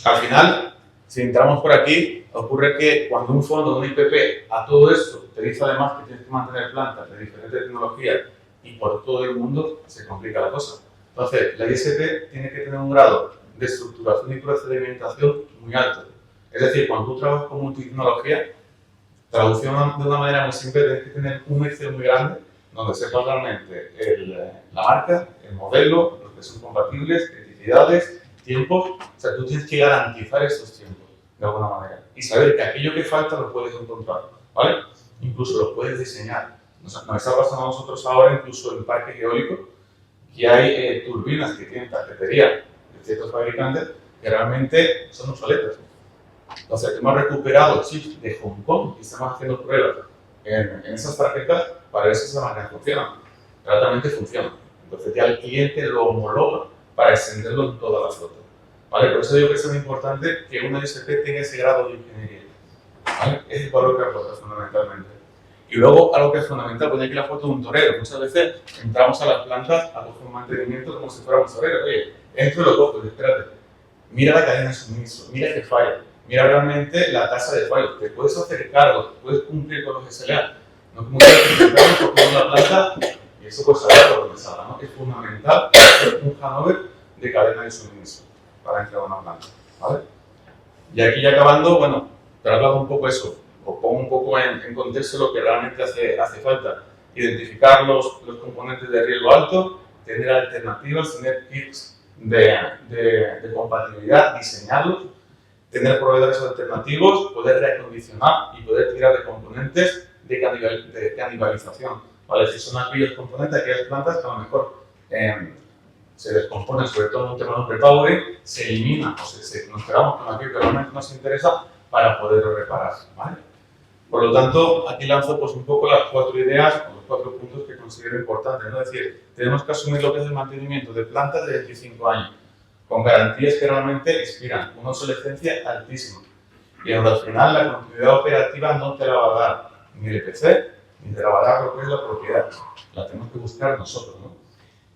Speaker 6: Al final, si entramos por aquí, ocurre que cuando un fondo, un IPP, a todo esto te dice además que tienes que mantener plantas de diferentes tecnologías y por todo el mundo, se complica la cosa. Entonces, la ISP tiene que tener un grado de estructuración y procedimentación muy alto. Es decir, cuando tú trabajas con multitecnología, traducción de una manera muy simple, tienes que tener un Excel muy grande donde sepas realmente la marca, el modelo, los que son compatibles, criticidades, tiempos. O sea, tú tienes que garantizar estos tiempos de alguna manera y saber que aquello que falta lo puedes encontrar, ¿vale? Incluso lo puedes diseñar. Nos está pasando a nosotros ahora, incluso en parques eólicos, que hay turbinas que tienen tarjetería de ciertos fabricantes que realmente son obsoletas. Entonces, hemos recuperado chips de Hong Kong y estamos haciendo pruebas en esas tarjetas para ver si esas máquinas funcionan. Realmente funcionan. Entonces, ya el cliente lo homologa para extenderlo en toda la flota. ¿Vale? Por eso digo que es muy importante que una ISP tenga ese grado de ingeniería. ¿Vale? Es el valor que aporta fundamentalmente. Y luego, algo que es fundamental, poner aquí la foto de un torero. Muchas veces entramos a las plantas a coger un mantenimiento como si fuéramos toreros. Oye, entro y lo cojo, y espérate. Mira la cadena de suministro, mira que falla. Mira realmente la tasa de fallo. Te puedes hacer cargo, puedes cumplir con los SLA. No como que necesitamos por una planta y eso pues salga por donde salga, ¿no? Es fundamental hacer un handover de cadena de suministro para entrar a una planta, ¿vale? Y aquí ya acabando, bueno, te he hablado un poco eso, os pongo un poco en contexto lo que realmente hace falta. Identificar los componentes de riesgo alto, tener alternativas, tener kits de compatibilidad, diseñarlos, tener proveedores alternativos, poder reacondicionar y poder tirar de componentes de canibalización. ¿Vale? Si son aquellos componentes, aquellas plantas que a lo mejor se descomponen, sobre todo en un tema de un repowering, se eliminan o nos quedamos con aquello que realmente nos interesa para poderlo reparar. ¿Vale? Por lo tanto, aquí lanzo pues, un poco las 4 ideas o los 4 puntos que considero importantes, ¿no? Es decir, tenemos que asumir lo que es el mantenimiento de plantas de 25 años, con garantías que realmente expiran, una obsolescencia altísima. Y al final la continuidad operativa no te la va a dar ni el EPC, ni te la va a dar lo que es la propiedad. La tenemos que buscar nosotros, ¿no?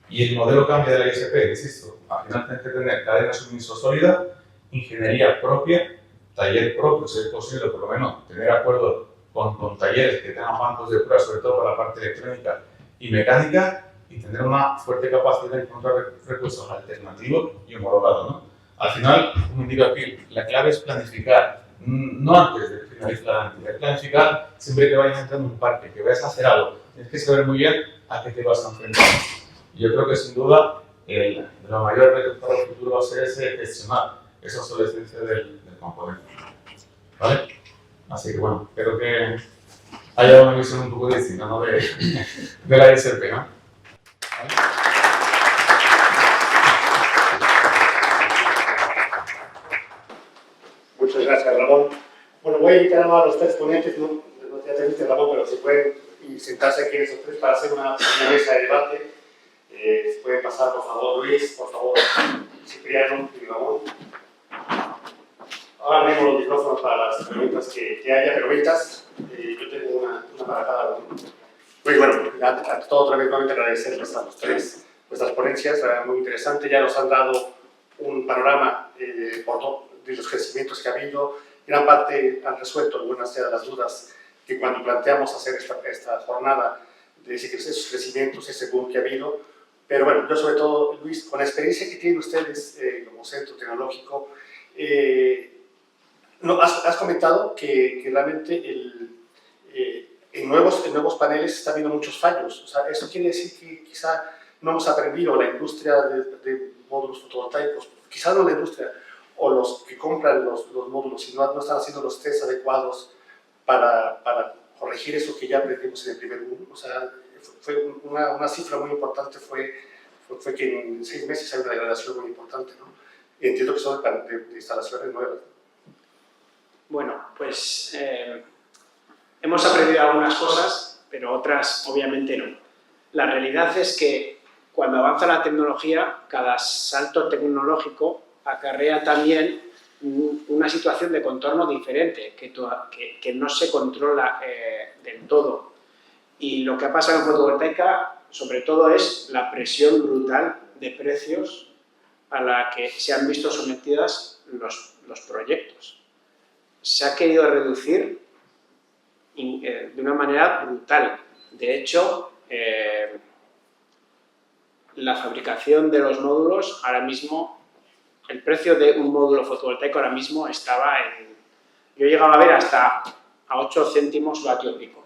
Speaker 6: Y el modelo cambia de la ISP, insisto, al final tienes que tener cadena de suministro sólida, ingeniería propia, taller propio, si es posible, por lo menos tener acuerdos con talleres que tengan bancos de pruebas, sobre todo para la parte electrónica y mecánica, y tener una fuerte capacidad de encontrar recursos alternativos y homologados, ¿no? Al final, como indico aquí, la clave es planificar, no antes de que finalice la garantía, es planificar siempre que vayas entrando en un parque, que vayas a hacer algo, tienes que saber muy bien a qué te vas a enfrentar. Y yo creo que sin duda, la mayor reto para el futuro va a ser ese gestionar esa obsolescencia del componente. ¿Vale? Así que bueno, espero que haya una visión un poco distinta, ¿no? de la ISP, ¿no? ¿Vale?
Speaker 3: Muchas gracias, Ramón. Bueno, voy a invitar a los 3 ponentes, no ya te viste, Ramón, pero si pueden sentarse aquí esos 3 para hacer una mesa de debate. Si pueden pasar, por favor, Luis, por favor, Cipriano y Ramón. Ahora abrimos los micrófonos para las preguntas que haya, preguntas. Yo tengo una para cada uno. Pues bueno, ante todo, otra vez nuevamente agradecerles a los 3 vuestras ponencias, muy interesante. Ya nos han dado un panorama de los crecimientos que ha habido. Gran parte han resuelto algunas de las dudas que cuando planteamos hacer esta jornada de esos crecimientos, ese boom que ha habido. Pero bueno, yo sobre todo, Luis, con la experiencia que tienen ustedes como centro tecnológico, has comentado que realmente en nuevos paneles está habiendo muchos fallos. O sea, eso quiere decir que quizá no hemos aprendido la industria de módulos fotovoltaicos, quizá no la industria, o los que compran los módulos, y no están haciendo los test adecuados para corregir eso que ya aprendimos en el primer boom. O sea, fue una cifra muy importante, fue que en 6 meses hay una degradación muy importante, ¿no? Y entiendo que son de instalaciones nuevas.
Speaker 4: Bueno, pues hemos aprendido algunas cosas, pero otras obviamente no. La realidad es que cuando avanza la tecnología, cada salto tecnológico acarrea también una situación de contorno diferente, que no se controla del todo. Y lo que ha pasado en fotovoltaica, sobre todo, es la presión brutal de precios a la que se han visto sometidas los proyectos. Se ha querido reducir de una manera brutal. De hecho, la fabricación de los módulos, ahora mismo, el precio de un módulo fotovoltaico ahora mismo estaba en... Yo llegaba a ver hasta a 8 céntimos vatio pico.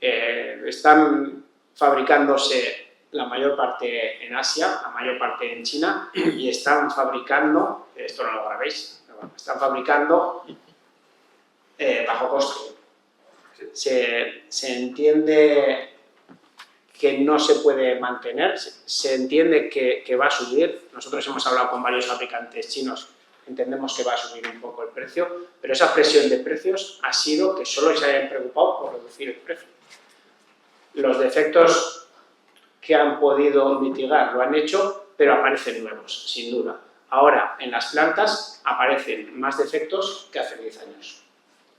Speaker 4: Están fabricándose la mayor parte en Asia, la mayor parte en China, y están fabricando, esto no lo grabéis, están fabricando bajo coste. Se entiende que no se puede mantener, se entiende que va a subir. Nosotros hemos hablado con varios fabricantes chinos, entendemos que va a subir un poco el precio, pero esa presión de precios ha sido que solo se hayan preocupado por reducir el precio. Los defectos que han podido mitigar lo han hecho, pero aparecen nuevos, sin duda. Ahora, en las plantas aparecen más defectos que hace 10 años.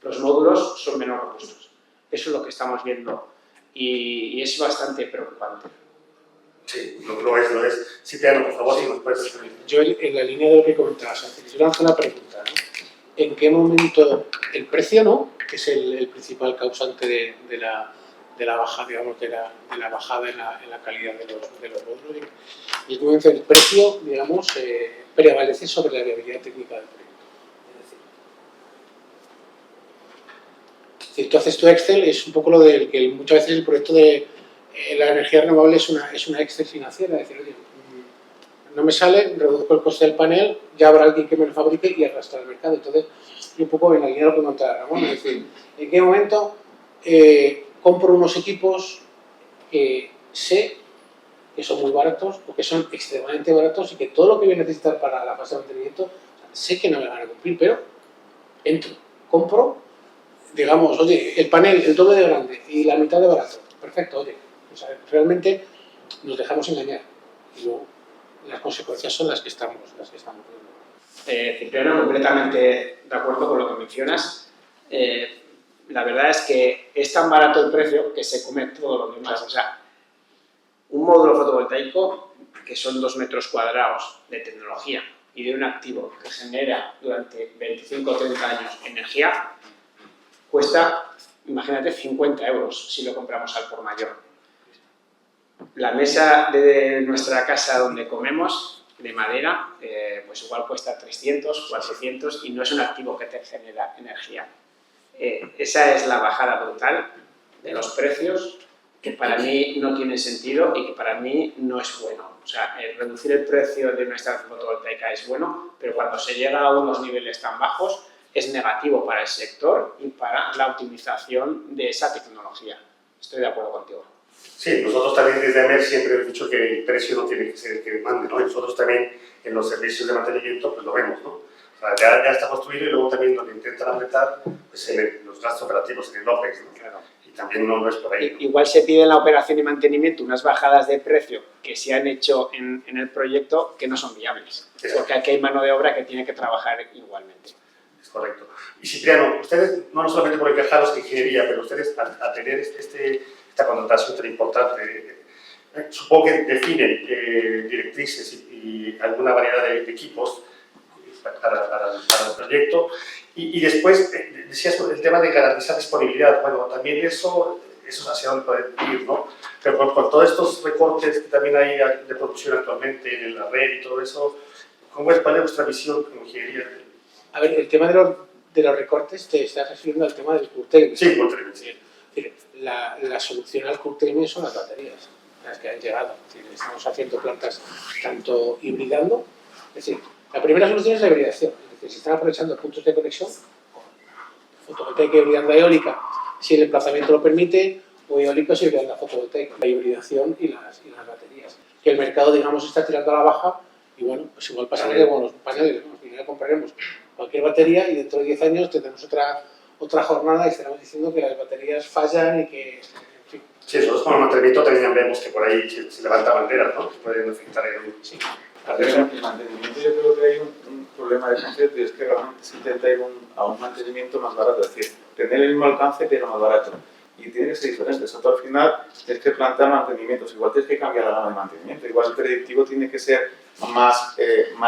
Speaker 4: Los módulos son menos robustos. Eso es lo que estamos viendo y es bastante preocupante.
Speaker 3: Sí, lo es. Cipriano, por favor, si nos puedes...
Speaker 5: Yo, en la línea de lo que comentabas antes, yo lanzo una pregunta, ¿no? ¿En qué momento el precio, ¿no?, que es el principal causante de la baja, digamos, de la bajada en la calidad de los módulos, y el momento del precio, digamos, prevalece sobre la viabilidad técnica del proyecto? Es decir, tú haces tu Excel, es un poco lo del que muchas veces el proyecto de la energía renovable es una Excel financiera, es decir, oye, no me sale, reduzco el coste del panel, ya habrá alguien que me lo fabrique y arrastra al mercado. Entonces, un poco en la línea de lo que comentaba Ramón, es decir, ¿en qué momento compro unos equipos que sé que son muy baratos o que son extremadamente baratos y que todo lo que voy a necesitar para la fase de mantenimiento sé que no me van a cumplir, pero entro, compro, digamos, oye, el panel el doble de grande y la mitad de barato, perfecto, oye, o sea, realmente nos dejamos engañar y luego las consecuencias son las que estamos viendo.
Speaker 4: Cipriano, completamente de acuerdo con lo que mencionas. La verdad es que es tan barato el precio que se come todo lo demás. O sea, un módulo fotovoltaico, que son 2 metros cuadrados de tecnología y de un activo que genera durante 25 o 30 años energía, cuesta, imagínate, 50 euros si lo compramos al por mayor. La mesa de nuestra casa donde comemos, de madera, pues igual cuesta 300, 400 y no es un activo que te genera energía. Esa es la bajada brutal de los precios, que para mí no tiene sentido y que para mí no es bueno. O sea, reducir el precio de una instalación fotovoltaica es bueno, pero cuando se llega a unos niveles tan bajos es negativo para el sector y para la optimización de esa tecnología. Estoy de acuerdo contigo.
Speaker 3: Sí, nosotros también desde AMER siempre hemos dicho que el precio no tiene que ser el que demande, ¿no? Y nosotros también en los servicios de mantenimiento pues lo vemos, ¿no? O sea, ya está construido y luego también lo que intentan aumentar pues, en los gastos operativos, en el OPEX, ¿no? Claro. Y también no es por ahí, ¿no?
Speaker 4: Igual se pide en la operación y mantenimiento unas bajadas de precio que se han hecho en el proyecto que no son viables, porque aquí hay mano de obra que tiene que trabajar igualmente.
Speaker 3: Es correcto. Y Cipriano, ustedes, no solamente por encajaros en ingeniería, pero ustedes a tener esta contratación tan importante, supongo que definen directrices y alguna variedad de equipos para el proyecto. Y después, decías el tema de garantizar disponibilidad. Bueno, también eso es hacia dónde pueden ir, ¿no? Pero con todos estos recortes que también hay de producción actualmente en la red y todo eso, ¿cuál es vuestra visión como ingeniería?
Speaker 5: A ver, el tema de los recortes te estás refiriendo al tema del curtailment.
Speaker 3: Sí, curtailment, sí.
Speaker 5: La solución al curtailment son las baterías, las que han llegado. Es decir, estamos haciendo plantas tanto hibridando, es decir, la primera solución es la hibridación, es decir, se están aprovechando puntos de conexión, fotovoltaica hibridando a eólica, si el emplazamiento lo permite, o eólicos hibridando a fotovoltaica, la hibridación y las baterías. Que el mercado, digamos, está tirando a la baja y bueno, pues igual pasará que con los paneles, ¿no? Al final compraremos cualquier batería y dentro de 10 años tendremos otra jornada y estaremos diciendo que las baterías fallan y que
Speaker 3: Sí, nosotros con el mantenimiento también vemos que por ahí se levantan banderas, ¿no? Que pueden afectar el...
Speaker 6: Sí. El mantenimiento, yo creo que hay un problema de concepto y es que realmente se intenta ir a un mantenimiento más barato, es decir, tener el mismo alcance pero más barato. Y tiene que ser diferente, eso al final tienes que plantear mantenimientos, igual tienes que cambiar la gama de mantenimiento, igual el predictivo tiene que ser más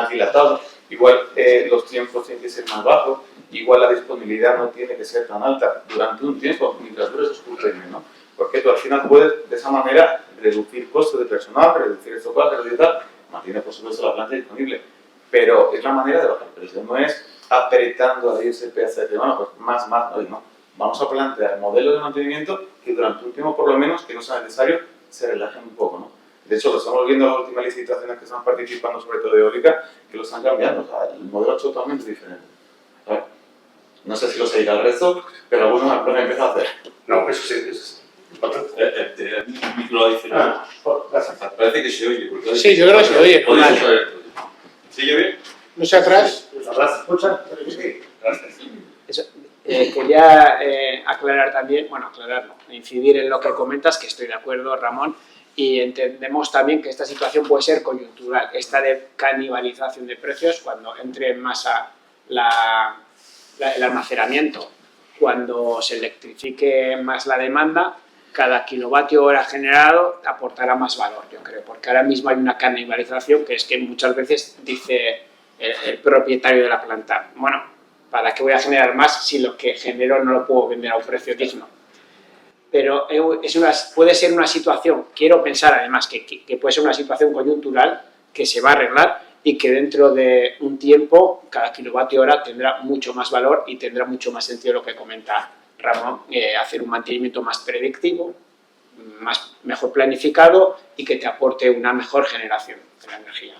Speaker 6: dilatado, igual los tiempos tienen que ser más bajos, igual la disponibilidad no tiene que ser tan alta durante un tiempo, mientras dure esos QTM, ¿no? Porque tú al final puedes de esa manera reducir costos de personal, reducir estocaje, reducir tal, mantiene por supuesto la planta disponible, pero es la manera de bajar el precio, no es apretando ahí ese pedazo de bueno, pues más, hoy no. Vamos a plantear modelos de mantenimiento que durante un tiempo por lo menos, que no sea necesario, se relajen un poco, ¿no? De hecho, lo estamos viendo en las últimas licitaciones que están participando, sobre todo de eólica, que lo están cambiando, o sea, el modelo es totalmente diferente, ¿sabes? No sé si lo seguirá el resto, pero algunos lo han empezado a hacer.
Speaker 3: No, eso sí, es importante.
Speaker 7: Un micro adicional.
Speaker 3: Gracias.
Speaker 7: Parece que se oye.
Speaker 5: Sí, yo creo que se oye.
Speaker 7: ¿Se oye bien?
Speaker 5: No sé atrás.
Speaker 3: ¿Atrás se escucha? Sí, gracias.
Speaker 4: Eso, quería aclarar también, bueno, aclararlo, incidir en lo que comentas, que estoy de acuerdo, Ramón, y entendemos también que esta situación puede ser coyuntural, esta de canibalización de precios cuando entre en masa el almacenamiento, cuando se electrifique más la demanda, cada kilovatio hora generado aportará más valor, yo creo, porque ahora mismo hay una canibalización que es que muchas veces dice el propietario de la planta, bueno, ¿para qué voy a generar más si lo que genero no lo puedo vender a un precio digno? Pero puede ser una situación, quiero pensar además que puede ser una situación coyuntural que se va a arreglar y que dentro de un tiempo cada kilovatio hora tendrá mucho más valor y tendrá mucho más sentido lo que comenta Ramón, hacer un mantenimiento más predictivo, mejor planificado y que te aporte una mejor generación de la energía.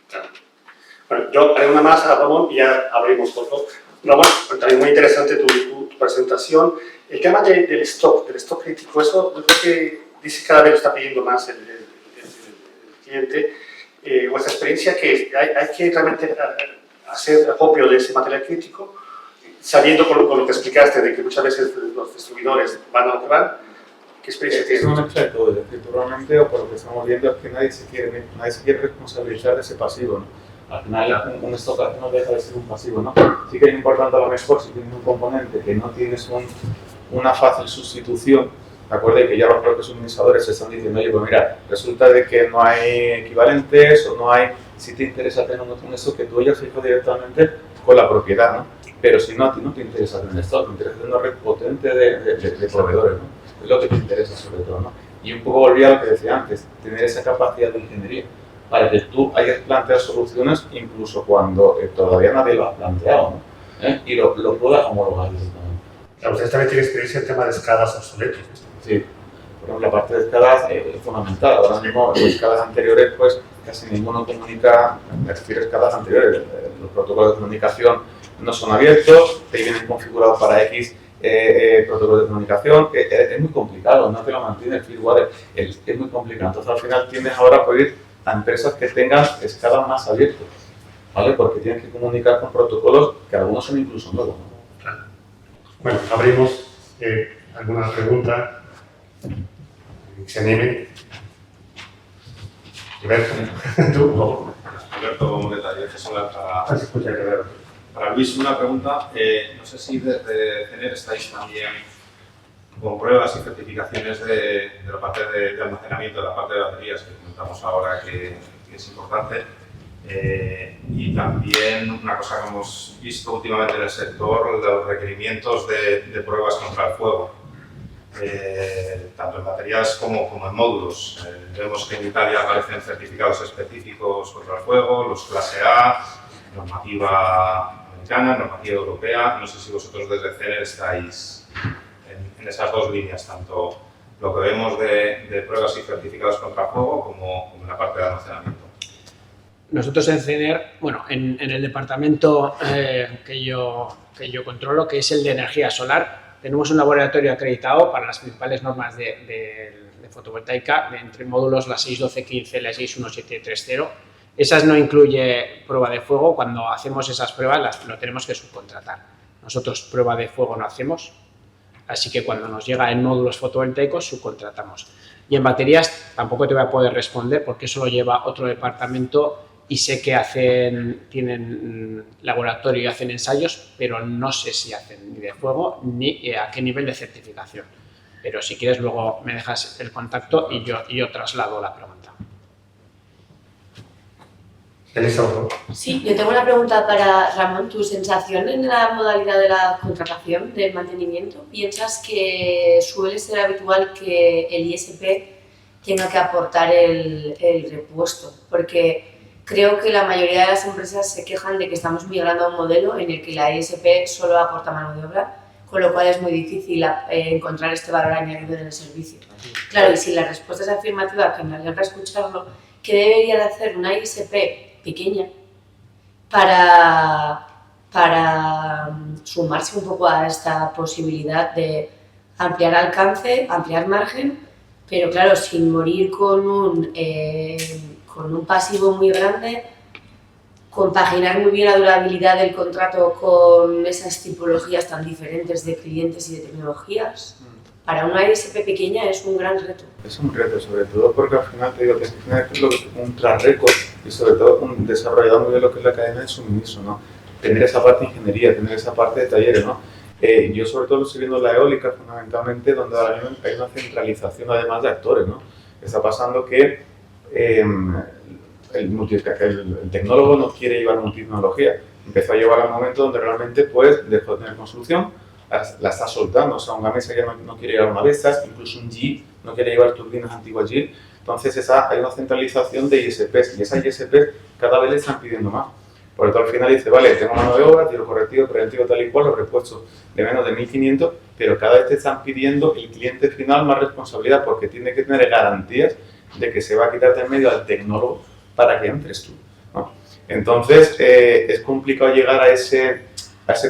Speaker 3: Claro. Bueno, yo haré una más a Ramón y ya abrimos todo. Ramón, también muy interesante tu presentación. El tema del stock crítico, eso yo creo que dice cada vez lo está pidiendo más el cliente. Vuestra experiencia que hay que realmente hacer acopio de ese material crítico, sabiendo con lo que explicaste de que muchas veces los distribuidores van a lo que van. ¿Qué experiencia tienes?
Speaker 6: Es una mezcla de todo, es decir, tú realmente, o por lo que estamos viendo, es que nadie se quiere responsabilizar de ese pasivo, ¿no? Al final, un stock no deja de ser un pasivo, ¿no? Sí que es importante a lo mejor si tienes un componente que no tienes una fácil sustitución, ¿de acuerdo? Y que ya los propios suministradores se están diciendo, oye, pues mira, resulta de que no hay equivalentes o no hay, si te interesa tener un stock que tú hayas fijado directamente con la propiedad, ¿no? Pero si no, a ti no te interesa tener stock, te interesa tener una red potente de proveedores, ¿no? Es lo que te interesa sobre todo, ¿no? Y un poco volví a lo que decía antes, tener esa capacidad de ingeniería para que tú hayas planteado soluciones incluso cuando todavía nadie lo ha planteado, ¿no? Y lo puedas homologar directamente.
Speaker 3: Claro, ustedes también tienen experiencia en tema de escalas obsoletos.
Speaker 6: Sí, por ejemplo, la parte de escalas es fundamental. Ahora mismo, en escalas anteriores, pues casi ninguno comunica, me refiero a escalas anteriores. Los protocolos de comunicación no son abiertos, te vienen configurados para X protocolos de comunicación, que es muy complicado, no te lo mantiene el firmware, es muy complicado. Entonces, al final, tienes ahora a pedir a empresas que tengan escalas más abiertas, ¿vale? Porque tienes que comunicar con protocolos que algunos son incluso nuevos, ¿no?
Speaker 3: Claro. Bueno, abrimos alguna pregunta. Se animen. Alberto, tú, no.
Speaker 7: Alberto, como detalle, para Luis una pregunta. No sé si desde CENER estáis también con pruebas y certificaciones de la parte de almacenamiento, de la parte de baterías que comentamos ahora que es importante. Y también una cosa que hemos visto últimamente en el sector, los requerimientos de pruebas contra el fuego. Tanto en baterías como en módulos. Vemos que en Italia aparecen certificados específicos contra el fuego, los clase A, normativa americana, normativa europea. No sé si vosotros desde CENER estáis en esas dos líneas, tanto lo que vemos de pruebas y certificados contra el fuego como en la parte de almacenamiento.
Speaker 4: Nosotros en CENER, bueno, en el departamento que yo controlo, que es el de energía solar, tenemos un laboratorio acreditado para las principales normas de fotovoltaica, entre módulos la 6.12.15 y la 6.1730. Esas no incluye prueba de fuego. Cuando hacemos esas pruebas lo tenemos que subcontratar. Nosotros prueba de fuego no hacemos. Así que cuando nos llega en módulos fotovoltaicos, subcontratamos. Y en baterías tampoco te voy a poder responder porque eso lo lleva otro departamento y sé que tienen laboratorio y hacen ensayos, pero no sé si hacen ni de fuego ni a qué nivel de certificación. Pero si quieres luego me dejas el contacto y yo traslado la pregunta.
Speaker 3: Elisa, por favor.
Speaker 1: Sí, yo tengo una pregunta para Ramón. ¿Tu sensación en la modalidad de la contratación, del mantenimiento? ¿Piensas que suele ser habitual que el ISP tenga que aportar el repuesto? Porque creo que la mayoría de las empresas se quejan de que estamos migrando a un modelo en el que la ISP solo aporta mano de obra, con lo cual es muy difícil encontrar este valor añadido en el servicio. Claro, y si la respuesta es afirmativa, que me alegra escucharlo, ¿qué debería de hacer una ISP pequeña para sumarse un poco a esta posibilidad de ampliar alcance, ampliar margen, pero claro, sin morir con un pasivo muy grande, compaginar muy bien la durabilidad del contrato con esas tipologías tan diferentes de clientes y de tecnologías? Para una ISP pequeña es un gran reto.
Speaker 6: Es un reto, sobre todo porque al final te digo que es un track record y sobre todo desarrollando muy bien lo que es la cadena de suministro, ¿no? Tener esa parte de ingeniería, tener esa parte de talleres, ¿no? Yo sobre todo lo estoy viendo en la eólica fundamentalmente, donde ahora mismo hay una centralización además de actores, ¿no? Está pasando que el tecnólogo no quiere llevar multitecnología, empezó a llevar al momento donde realmente pues dejó de tener construcción, la está soltando, o sea, un Gamesa ya no quiere llevar una de estas, incluso un GE no quiere llevar turbinas antiguas GE, entonces hay una centralización de ISPs y esas ISPs cada vez le están pidiendo más. Por eso al final dice, vale, tengo mano de obra, tiro correctivo, preventivo, tal y cual, los repuestos de menos de 1.500, pero cada vez te están pidiendo el cliente final más responsabilidad porque tiene que tener garantías de que se va a quitar de en medio al tecnólogo para que entres tú, ¿no? Entonces es complicado llegar a ese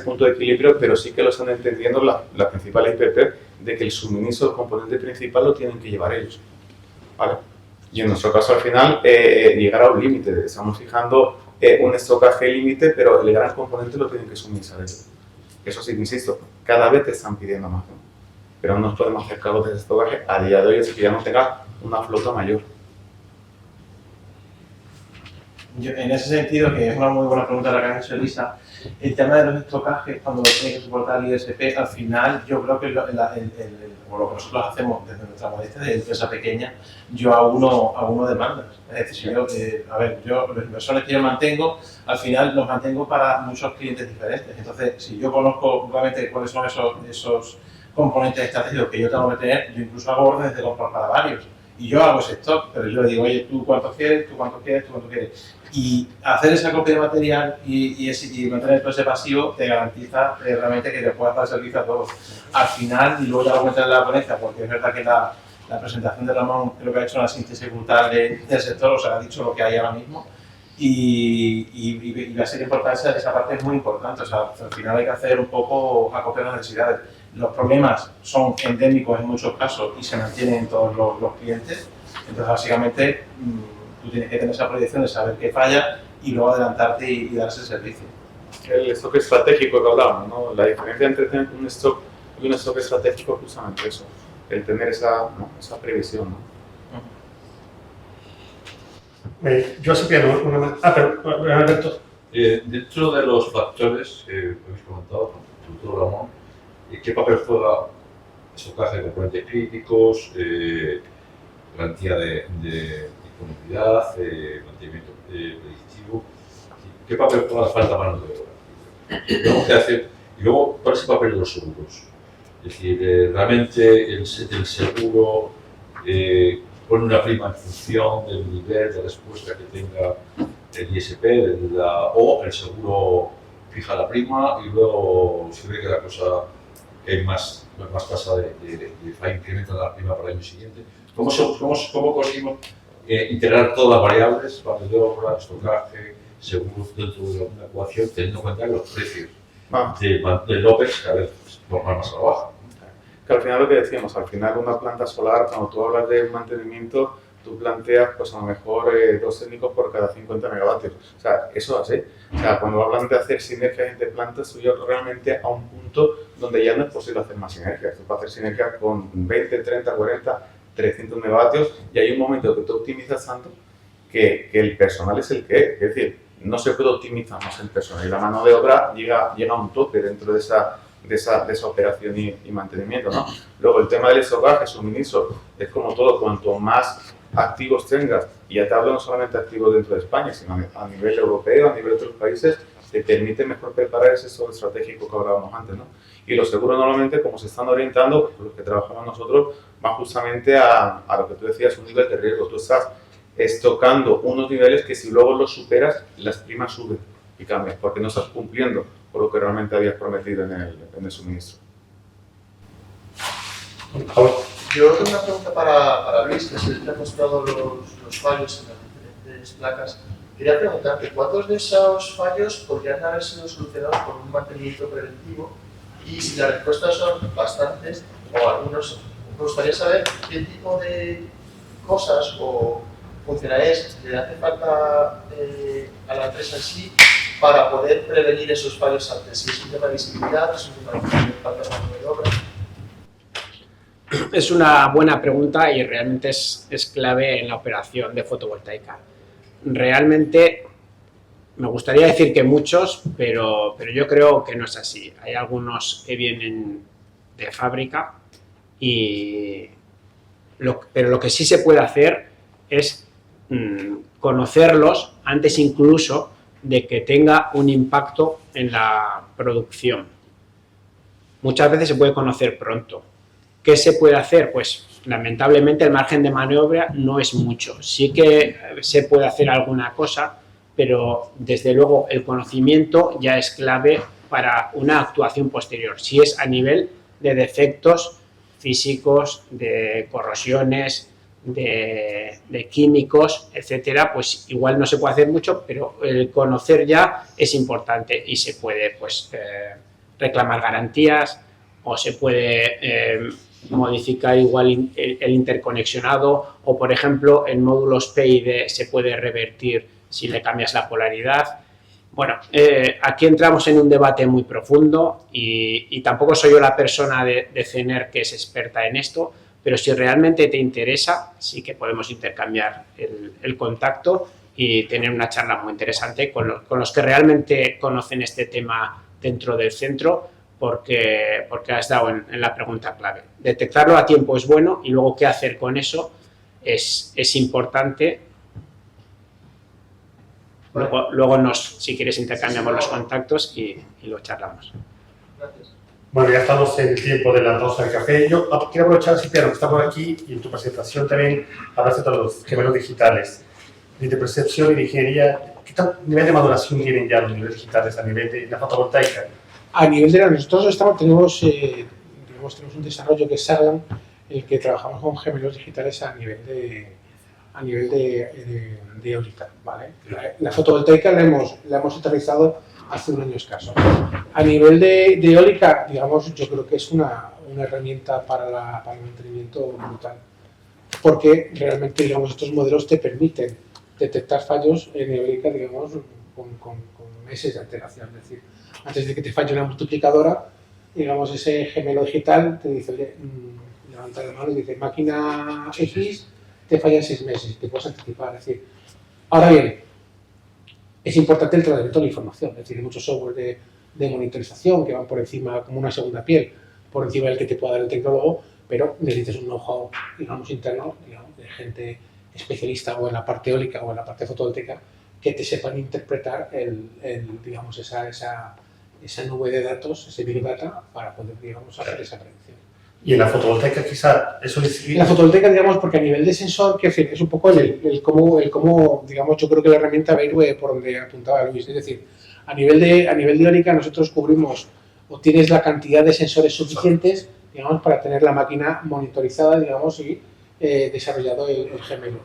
Speaker 6: punto de equilibrio, pero sí que lo están entendiendo las principales IPP de que el suministro del componente principal lo tienen que llevar ellos, ¿vale? Y en nuestro caso al final llegar a un límite, estamos fijando un estocaje límite, pero el gran componente lo tienen que suministrar ellos. Eso sí que insisto, cada vez te están pidiendo más, ¿no? Pero no nos podemos hacer cargo de ese estocaje a día de hoy, así que ya no tenga una flota mayor.
Speaker 8: Yo, en ese sentido, que es una muy buena pregunta la que ha hecho Elisa, el tema de los estocajes, cuando lo tiene que soportar el ISP, al final yo creo que lo que nosotros hacemos desde nuestra modestia de empresa pequeña, yo auno demandas. Es decir, yo los inversores que yo mantengo, al final los mantengo para muchos clientes diferentes. Entonces, si yo conozco realmente cuáles son esos componentes estratégicos que yo tengo que tener, yo incluso hago órdenes de compra para varios. Y yo hago ese stock, pero yo le digo, oye, tú cuánto quieres, tú cuánto quieres, tú cuánto quieres. Y hacer esa copia de material y mantener todo ese pasivo te garantiza realmente que te puedas dar servicio a todos. Al final, y luego ya lo comenté en la ponencia, porque es verdad que la presentación de Ramón creo que ha hecho una síntesis brutal del sector, o sea, ha dicho lo que hay ahora mismo. Y va a ser importante, esa parte es muy importante, o sea, al final hay que hacer un poco acopio a las necesidades. Los problemas son endémicos en muchos casos y se mantienen en todos los clientes, entonces básicamente tú tienes que tener esa proyección de saber qué falla y luego adelantarte y dar ese servicio.
Speaker 6: El stock estratégico que hablábamos, ¿no? La diferencia entre tener un stock y un stock estratégico es justamente eso, el tener esa previsión, ¿no?
Speaker 3: Yo sí pido una más. Pero Alberto.
Speaker 9: Dentro de los factores que habéis comentado, doctor Ramón, ¿qué papel juega estocaje de componentes críticos, garantía de disponibilidad, mantenimiento predictivo? ¿Qué papel juega la falta de mano de obra? ¿Qué hacer? Y luego, ¿cuál es el papel de los seguros? Es decir, realmente el seguro pone una prima en función del nivel de respuesta que tenga el ISP o el seguro fija la prima y luego si ve que la cosa hay más tasa de incremento de la prima para el año siguiente. ¿Cómo conseguimos integrar todas las variables, mano de obra, estocaje, seguros dentro de una ecuación, teniendo en cuenta que los precios del OPEX cada vez van más a la baja?
Speaker 6: Que al final lo que decíamos, al final una planta solar, cuando tú hablas de mantenimiento, tú planteas pues a lo mejor 2 técnicos por cada 50 megavatios. O sea, eso es así. O sea, cuando hablan de hacer sinergias entre plantas, tú llegas realmente a un punto donde ya no es posible hacer más sinergias. Tú puedes hacer sinergias con 20, 30, 40, 300 megavatios y hay un momento que tú optimizas tanto que el personal es el que es. Es decir, no se puede optimizar más el personal y la mano de obra llega a un tope dentro de esa operación y mantenimiento, ¿no? Luego el tema del estocaje, suministro, es como todo, cuanto más activos tengas, y ya te hablo no solamente activos dentro de España, sino a nivel europeo, a nivel de otros países, te permite mejor preparar ese stock estratégico que hablábamos antes, ¿no? Y los seguros normalmente, como se están orientando, los que trabajamos nosotros, van justamente a lo que tú decías, un nivel de riesgo. Tú estás estocando unos niveles que si luego los superas, las primas suben y cambian, porque no estás cumpliendo con lo que realmente habías prometido en el suministro.
Speaker 8: Yo tengo una pregunta para Luis, que es el que ha mostrado los fallos en las diferentes placas. Quería preguntarte, ¿cuántos de esos fallos podrían haber sido solucionados por un mantenimiento preventivo? Y si las respuestas son bastantes, o algunos, me gustaría saber qué tipo de cosas o funcionalidades le hace falta a la empresa en sí para poder prevenir esos fallos antes. Si es un tema de visibilidad, es un tema de falta de mano de obra.
Speaker 4: Es una buena pregunta y realmente es clave en la operación de fotovoltaica. Realmente me gustaría decir que muchos, pero yo creo que no es así. Hay algunos que vienen de fábrica, pero lo que sí se puede hacer es conocerlos antes incluso de que tenga un impacto en la producción. Muchas veces se puede conocer pronto. ¿Qué se puede hacer? Pues lamentablemente el margen de maniobra no es mucho. Sí que se puede hacer alguna cosa, pero desde luego el conocimiento ya es clave para una actuación posterior. Si es a nivel de defectos físicos, de corrosiones, de químicos, etcétera, pues igual no se puede hacer mucho, pero el conocer ya es importante y se puede pues reclamar garantías o se puede modificar igual el interconexionado o, por ejemplo, en módulos P y D se puede revertir si le cambias la polaridad. Bueno, aquí entramos en un debate muy profundo y tampoco soy yo la persona de CENER que es experta en esto, pero si realmente te interesa, sí que podemos intercambiar el contacto y tener una charla muy interesante con los que realmente conocen este tema dentro del centro, porque has dado en la pregunta clave. Detectarlo a tiempo es bueno y luego qué hacer con eso es importante. Luego si quieres intercambiamos los contactos y lo charlamos.
Speaker 8: Gracias.
Speaker 3: Bueno, ya estamos en el tiempo de la pausa del café. Yo quiero aprovechar, Cipriano, que estamos aquí y en tu presentación también hablaste de los gemelos digitales, de percepción y de ingeniería. ¿Qué tal nivel de maduración tienen ya los niveles digitales a nivel de la fotovoltaica?
Speaker 5: A nivel de nosotros tenemos un desarrollo que es Sarlan, el que trabajamos con gemelos digitales a nivel de eólica, ¿vale? La fotovoltaica la hemos aterrizado hace un año escaso. A nivel de eólica, digamos, yo creo que es una herramienta para el mantenimiento brutal, porque realmente, digamos, estos modelos te permiten detectar fallos en eólica, digamos, con meses de antelación. Es decir, antes de que te falle una multiplicadora, digamos, ese gemelo digital te dice, oye, levanta la mano y dice, máquina X te falla en 6 meses, te puedes anticipar. Es decir, ahora bien, es importante el tratamiento de la información. Es decir, hay muchos software de monitorización que van por encima, como una segunda piel, por encima del que te pueda dar el tecnólogo, pero necesitas un know-how, digamos, interno, digamos, de gente especialista o en la parte eólica o en la parte fotovoltaica que te sepan interpretar digamos, esa nube de datos, ese big data, para poder, digamos, hacer esa predicción.
Speaker 3: Y en la fotovoltaica quizá eso es...
Speaker 5: En la fotovoltaica, digamos, porque a nivel de sensor, que es un poco el cómo, digamos, yo creo que la herramienta va a ir por donde apuntaba Luis. Es decir, a nivel de eólica nosotros cubrimos o tienes la cantidad de sensores suficientes, digamos, para tener la máquina monitorizada, digamos, y desarrollado el gemelo.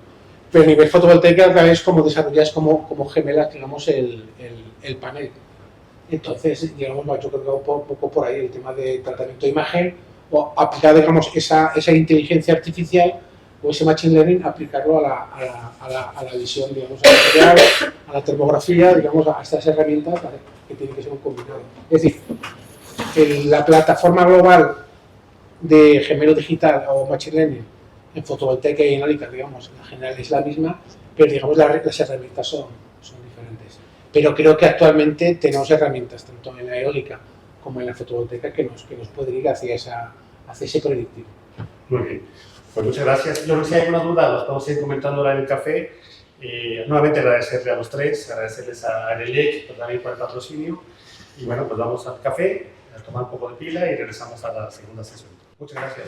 Speaker 5: Pero a nivel fotovoltaica, otra vez, como desarrollas como gemela, digamos, el panel. Entonces, digamos, yo creo que va un poco por ahí el tema de tratamiento de imagen, o aplicar, digamos, esa inteligencia artificial o ese machine learning, aplicarlo a la visión, digamos, a la termografía, digamos, a estas herramientas, ¿vale? Que tiene que ser un combinado. Es decir, la plataforma global de gemelo digital o machine learning en fotovoltaica y en eólica, digamos, en general es la misma, pero digamos las herramientas son diferentes. Pero creo que actualmente tenemos herramientas, tanto en la eólica como en la fotovoltaica, que nos pueden ir hacia ese predictivo.
Speaker 3: Muy bien, pues muchas gracias. Yo no sé si hay alguna duda, lo estamos ir comentando ahora en el café. Nuevamente agradecerle a los tres, agradecerles a Enelec también por el patrocinio. Y bueno, pues vamos al café, a tomar un poco de pila y regresamos a la segunda sesión. Muchas gracias.